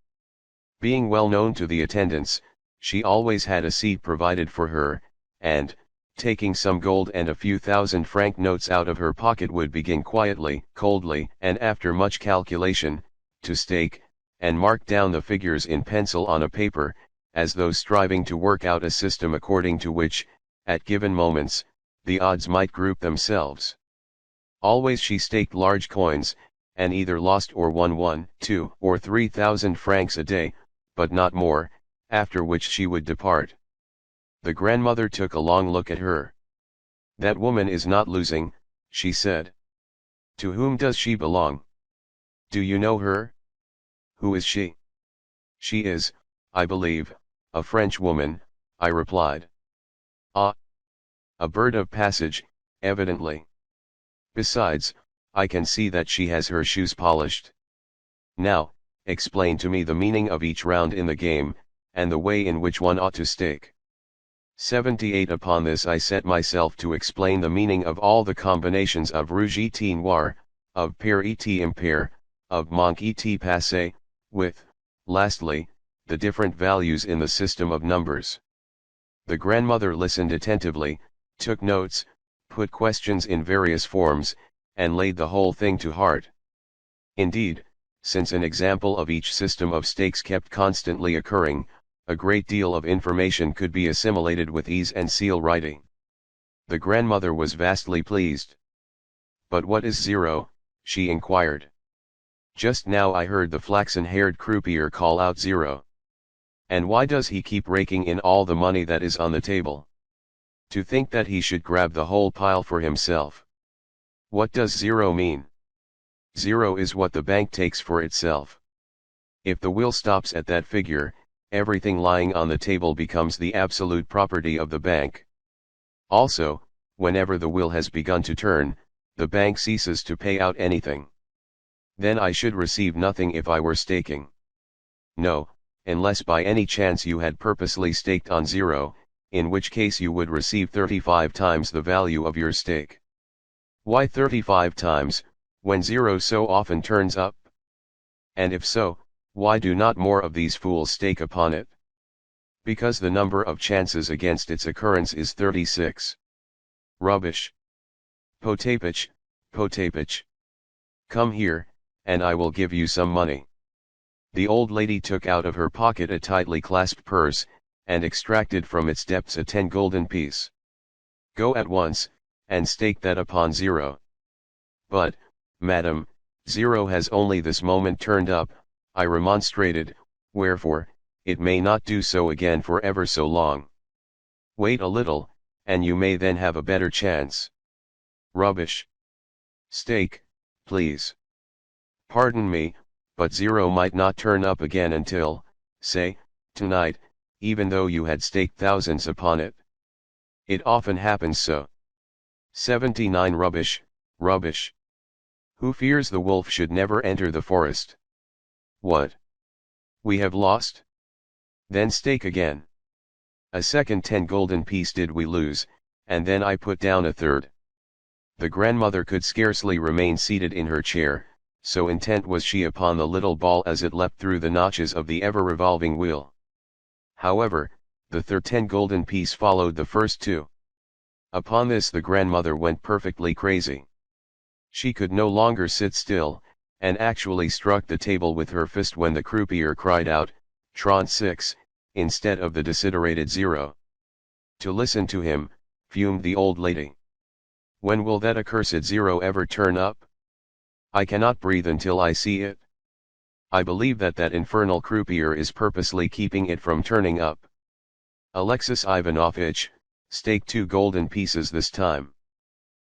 Being well known to the attendants, she always had a seat provided for her, and, taking some gold and a few thousand-franc notes out of her pocket, would begin quietly, coldly, and after much calculation, to stake, and mark down the figures in pencil on a paper, as though striving to work out a system according to which, at given moments, the odds might group themselves. Always she staked large coins, and either lost or won 1, 2, or 3,000 francs a day, but not more, after which she would depart. The grandmother took a long look at her. "That woman is not losing," she said. "To whom does she belong? Do you know her? Who is she?" "She is, I believe, a French woman," I replied. "Ah! A bird of passage, evidently. Besides, I can see that she has her shoes polished. Now, explain to me the meaning of each round in the game, and the way in which one ought to stake." 78. Upon this I set myself to explain the meaning of all the combinations of rouge et noir, of pair et impair, of manque et passé, with, lastly, the different values in the system of numbers. The grandmother listened attentively, took notes, put questions in various forms, and laid the whole thing to heart. Indeed, since an example of each system of stakes kept constantly occurring, a great deal of information could be assimilated with ease and seal writing. The grandmother was vastly pleased. "But what is zero?" she inquired. "Just now I heard the flaxen-haired croupier call out zero. And why does he keep raking in all the money that is on the table? To think that he should grab the whole pile for himself. What does zero mean? Zero is what the bank takes for itself. If the wheel stops at that figure, everything lying on the table becomes the absolute property of the bank. Also, whenever the wheel has begun to turn, the bank ceases to pay out anything. Then I should receive nothing if I were staking. No, unless by any chance you had purposely staked on zero, in which case you would receive 35 times the value of your stake. Why 35 times, when zero so often turns up? And if so, why do not more of these fools stake upon it? Because the number of chances against its occurrence is 36. Rubbish. Potapich, Potapich. Come here, and I will give you some money. The old lady took out of her pocket a tightly clasped purse, and extracted from its depths a 10 golden piece. Go at once, and stake that upon zero. But, madam, zero has only this moment turned up, I remonstrated, wherefore, it may not do so again for ever so long. Wait a little, and you may then have a better chance. Rubbish. Stake, please. Pardon me, but zero might not turn up again until, say, tonight, even though you had staked thousands upon it. It often happens so. 79. Rubbish, rubbish. Who fears the wolf should never enter the forest. What? We have lost? Then stake again. A second 10 golden piece did we lose, and then I put down a third. The grandmother could scarcely remain seated in her chair, so intent was she upon the little ball as it leapt through the notches of the ever-revolving wheel. However, the third 10 golden piece followed the first two. Upon this the grandmother went perfectly crazy. She could no longer sit still, and actually struck the table with her fist when the croupier cried out, 36, instead of the desiderated zero. To listen to him, fumed the old lady. When will that accursed zero ever turn up? I cannot breathe until I see it. I believe that infernal croupier is purposely keeping it from turning up. Alexis Ivanovitch, stake 2 golden pieces this time.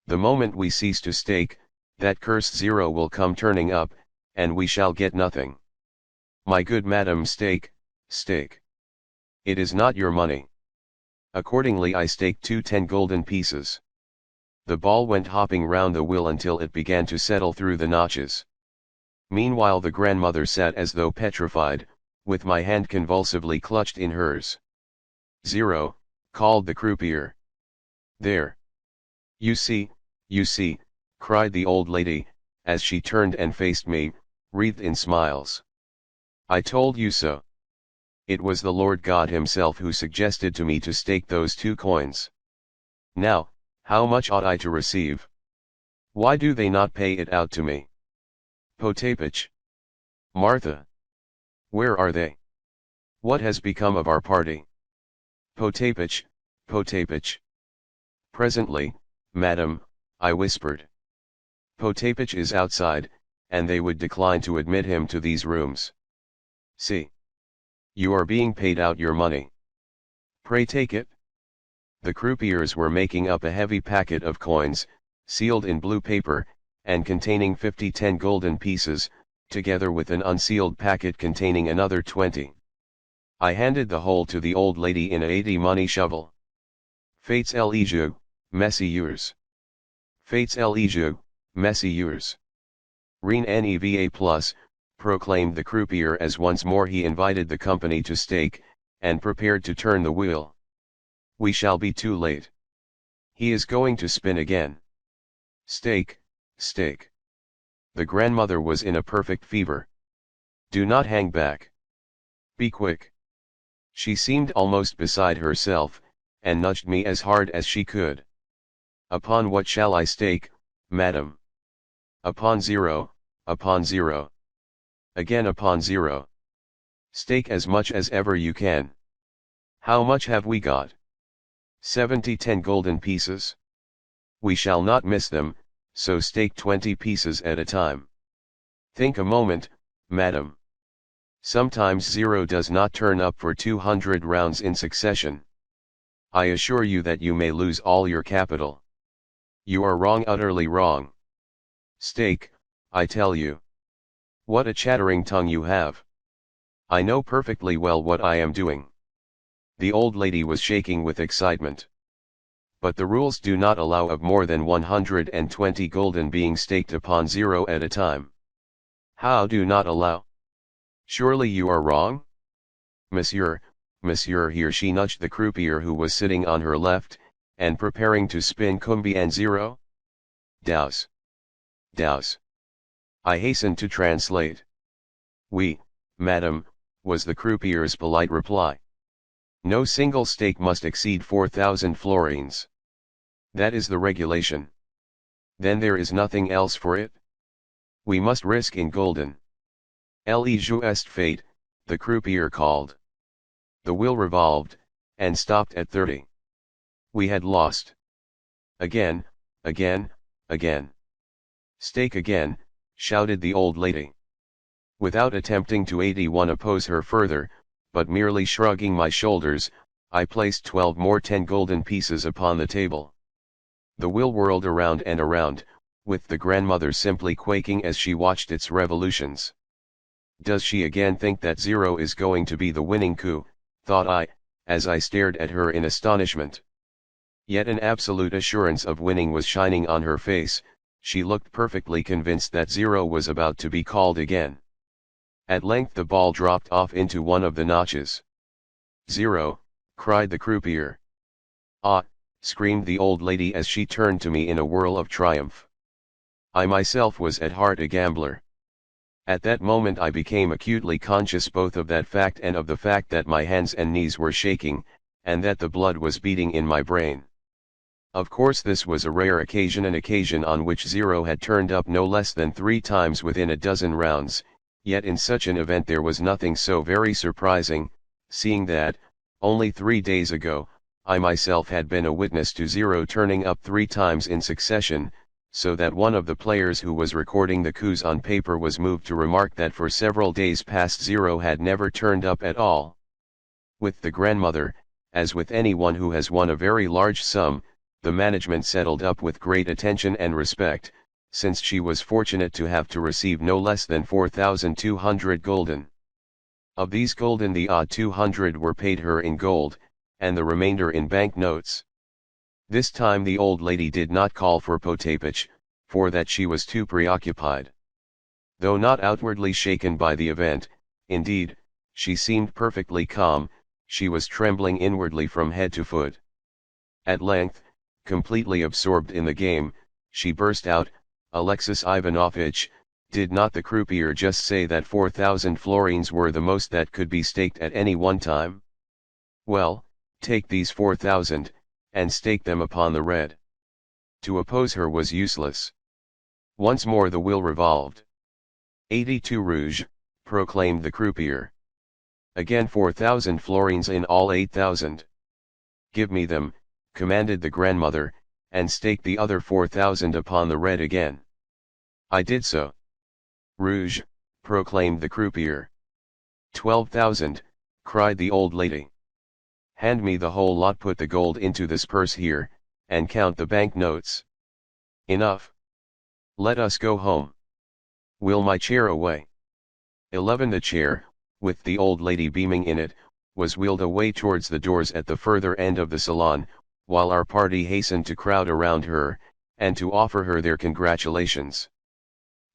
The moment we cease to stake, that cursed zero will come turning up, and we shall get nothing. My good madam, stake, stake. It is not your money. Accordingly I staked 2 10 golden pieces. The ball went hopping round the wheel until it began to settle through the notches. Meanwhile the grandmother sat as though petrified, with my hand convulsively clutched in hers. Zero, called the croupier. There. You see, cried the old lady, as she turned and faced me, wreathed in smiles. I told you so. It was the Lord God himself who suggested to me to stake those 2 coins. Now, how much ought I to receive? Why do they not pay it out to me? Potapych. Martha. Where are they? What has become of our party? Potapych, Potapych. Presently, madam, I whispered. Potapych is outside, and they would decline to admit him to these rooms. See. You are being paid out your money. Pray take it. The croupiers were making up a heavy packet of coins, sealed in blue paper, and containing 50 10 golden pieces, together with an unsealed packet containing another 20. I handed the whole to the old lady in a 80 money shovel. Fates Elijah, messieurs. Fates Elijah, messieurs. Rien neva plus, proclaimed the croupier as once more he invited the company to stake, and prepared to turn the wheel. We shall be too late. He is going to spin again. Stake, stake. The grandmother was in a perfect fever. Do not hang back. Be quick. She seemed almost beside herself, and nudged me as hard as she could. Upon what shall I stake, madam? Upon zero, upon zero. Again upon zero. Stake as much as ever you can. How much have we got? 70 10 golden pieces? We shall not miss them, so stake 20 pieces at a time. Think a moment, madam. Sometimes zero does not turn up for 200 rounds in succession. I assure you that you may lose all your capital. You are wrong, utterly wrong. Stake, I tell you. What a chattering tongue you have. I know perfectly well what I am doing. The old lady was shaking with excitement. But the rules do not allow of more than 120 golden being staked upon zero at a time. How do not allow? Surely you are wrong? Monsieur, here she nudged the croupier who was sitting on her left, and preparing to spin combien zero? Douse. Douse. I hastened to translate. Oui, madam, was the croupier's polite reply. No single stake must exceed 4,000 florins. That is the regulation. Then there is nothing else for it? We must risk in golden. Le jeu est fait, the croupier called. The wheel revolved, and stopped at 30. We had lost. Again, again, again. Stake again, shouted the old lady. Without attempting to 81 oppose her further, but merely shrugging my shoulders, I placed 12 more 10 golden pieces upon the table. The wheel whirled around and around, with the grandmother simply quaking as she watched its revolutions. Does she again think that zero is going to be the winning coup, thought I, as I stared at her in astonishment. Yet an absolute assurance of winning was shining on her face. She looked perfectly convinced that zero was about to be called again. At length the ball dropped off into one of the notches. Zero, cried the croupier. Ah, screamed the old lady as she turned to me in a whirl of triumph. I myself was at heart a gambler. At that moment I became acutely conscious both of that fact and of the fact that my hands and knees were shaking, and that the blood was beating in my brain. Of course this was a rare occasion, an occasion on which zero had turned up no less than 3 times within a dozen rounds, yet in such an event there was nothing so very surprising, seeing that, only 3 days ago, I myself had been a witness to zero turning up 3 times in succession, so that one of the players who was recording the coups on paper was moved to remark that for several days past zero had never turned up at all. With the grandmother, as with anyone who has won a very large sum, the management settled up with great attention and respect, since she was fortunate to have to receive no less than 4,200 gulden. Of these gulden the odd 200 were paid her in gold, and the remainder in bank notes. This time the old lady did not call for Potapych, for that she was too preoccupied. Though not outwardly shaken by the event, indeed, she seemed perfectly calm, she was trembling inwardly from head to foot. At length, completely absorbed in the game, she burst out, "Alexis Ivanovitch, did not the croupier just say that 4,000 florins were the most that could be staked at any one time? Well, take these 4,000, and stake them upon the red." To oppose her was useless. Once more the wheel revolved. 82 rouge, proclaimed the croupier. Again 4,000 florins in all 8,000. "Give me them," commanded the grandmother, "and stake the other 4,000 upon the red again." I did so. "Rouge," proclaimed the croupier. 12,000, cried the old lady. "Hand me the whole lot, put the gold into this purse here, and count the bank notes." "Enough. Let us go home." "Will my chair away?" 11. The chair, with the old lady beaming in it, was wheeled away towards the doors at the further end of the salon, while our party hastened to crowd around her, and to offer her their congratulations.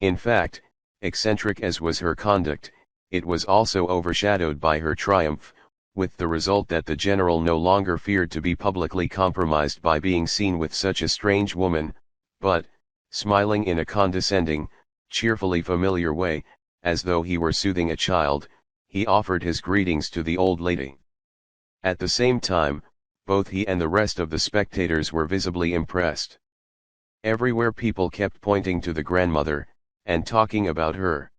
In fact, eccentric as was her conduct, it was also overshadowed by her triumph, with the result that the general no longer feared to be publicly compromised by being seen with such a strange woman, but, smiling in a condescending, cheerfully familiar way, as though he were soothing a child, he offered his greetings to the old lady. At the same time, both he and the rest of the spectators were visibly impressed. Everywhere people kept pointing to the grandmother, and talking about her.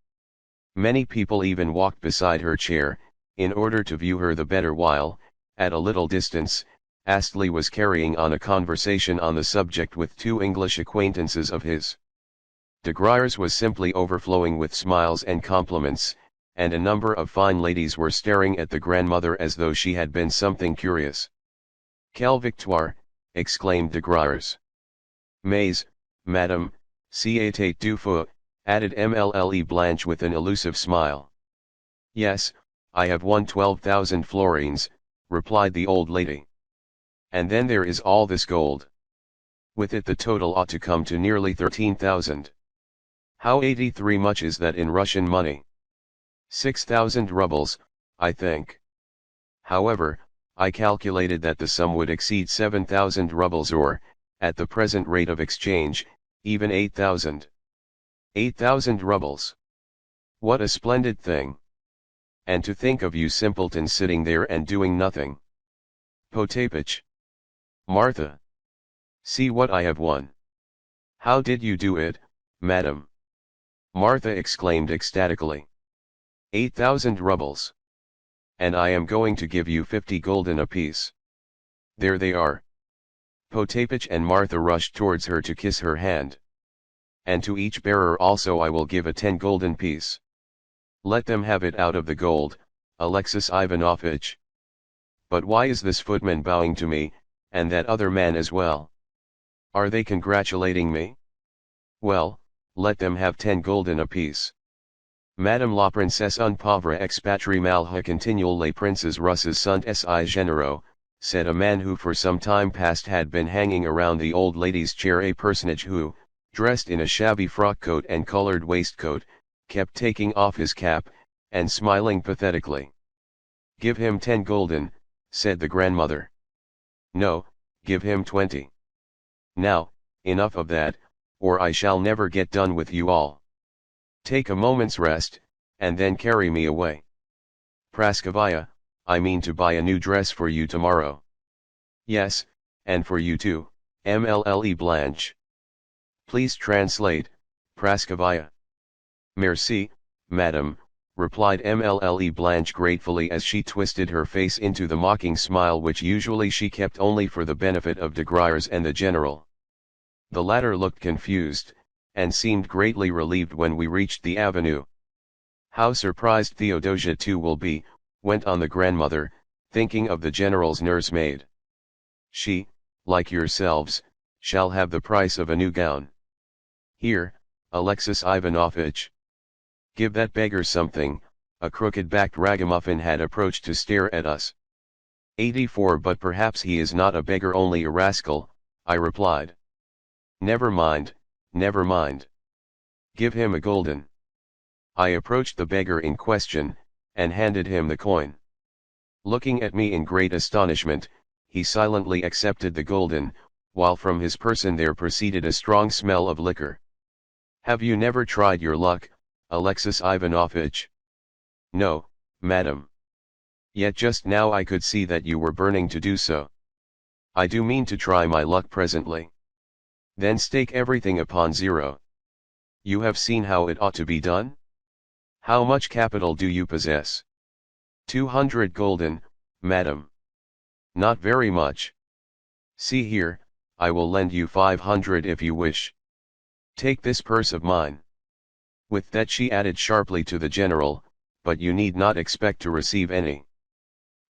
Many people even walked beside her chair, in order to view her the better while, at a little distance, Astley was carrying on a conversation on the subject with 2 English acquaintances of his. De Griers was simply overflowing with smiles and compliments, and a number of fine ladies were staring at the grandmother as though she had been something curious. "Quelle victoire!" exclaimed de Griers. "Mais, madame, c'est deux fois," added Mlle Blanche with an elusive smile. "Yes, I have won 12,000 florins," replied the old lady. "And then there is all this gold. With it the total ought to come to nearly 13,000. How 83 much is that in Russian money? 6,000 rubles, I think. However, I calculated that the sum would exceed 7,000 rubles or, at the present rate of exchange, even 8,000. 8,000 rubles. What a splendid thing! And to think of you simpletons sitting there and doing nothing. Potapych. Martha. See what I have won. How did you do it, madam?" Martha exclaimed ecstatically. 8,000 rubles. And I am going to give you 50 gulden apiece. There they are. Potapych and Martha rushed towards her to kiss her hand. "And to each bearer also I will give a 10 gulden piece. Let them have it out of the gold, Alexis Ivanovitch. But why is this footman bowing to me, and that other man as well? Are they congratulating me? Well, let them have 10 gulden apiece." "Madame la princesse un pauvre expatrie malha continual les princes russes sont si généreux," said a man who for some time past had been hanging around the old lady's chair, a personage who, dressed in a shabby frock coat and colored waistcoat, kept taking off his cap, and smiling pathetically. "Give him 10 gulden," said the grandmother. "No, give him 20. Now, enough of that, or I shall never get done with you all. Take a moment's rest, and then carry me away. Praskovya, I mean to buy a new dress for you tomorrow." "Yes, and for you too, Mlle Blanche." "Please translate, Praskovya." "Merci, madam, replied Mlle Blanche gratefully as she twisted her face into the mocking smile which usually she kept only for the benefit of de Griers and the general. The latter looked confused, and seemed greatly relieved when we reached the avenue. How surprised Theodosia too will be, went on the grandmother, thinking of the general's nursemaid. She, like yourselves, shall have the price of a new gown. Here, Alexis Ivanovitch. Give that beggar something. A crooked-backed ragamuffin had approached to stare at us. 84 But perhaps he is not a beggar, only a rascal, I replied. Never mind, never mind. Give him a gulden. I approached the beggar in question, and handed him the coin. Looking at me in great astonishment, he silently accepted the gulden, while from his person there proceeded a strong smell of liquor. Have you never tried your luck, Alexis Ivanovitch? No, madam. Yet just now I could see that you were burning to do so. I do mean to try my luck presently. Then stake everything upon 0. You have seen how it ought to be done? How much capital do you possess? 200 gulden, madam. Not very much. See here, I will lend you 500 if you wish. Take this purse of mine. With that she added sharply to the general, but you need not expect to receive any.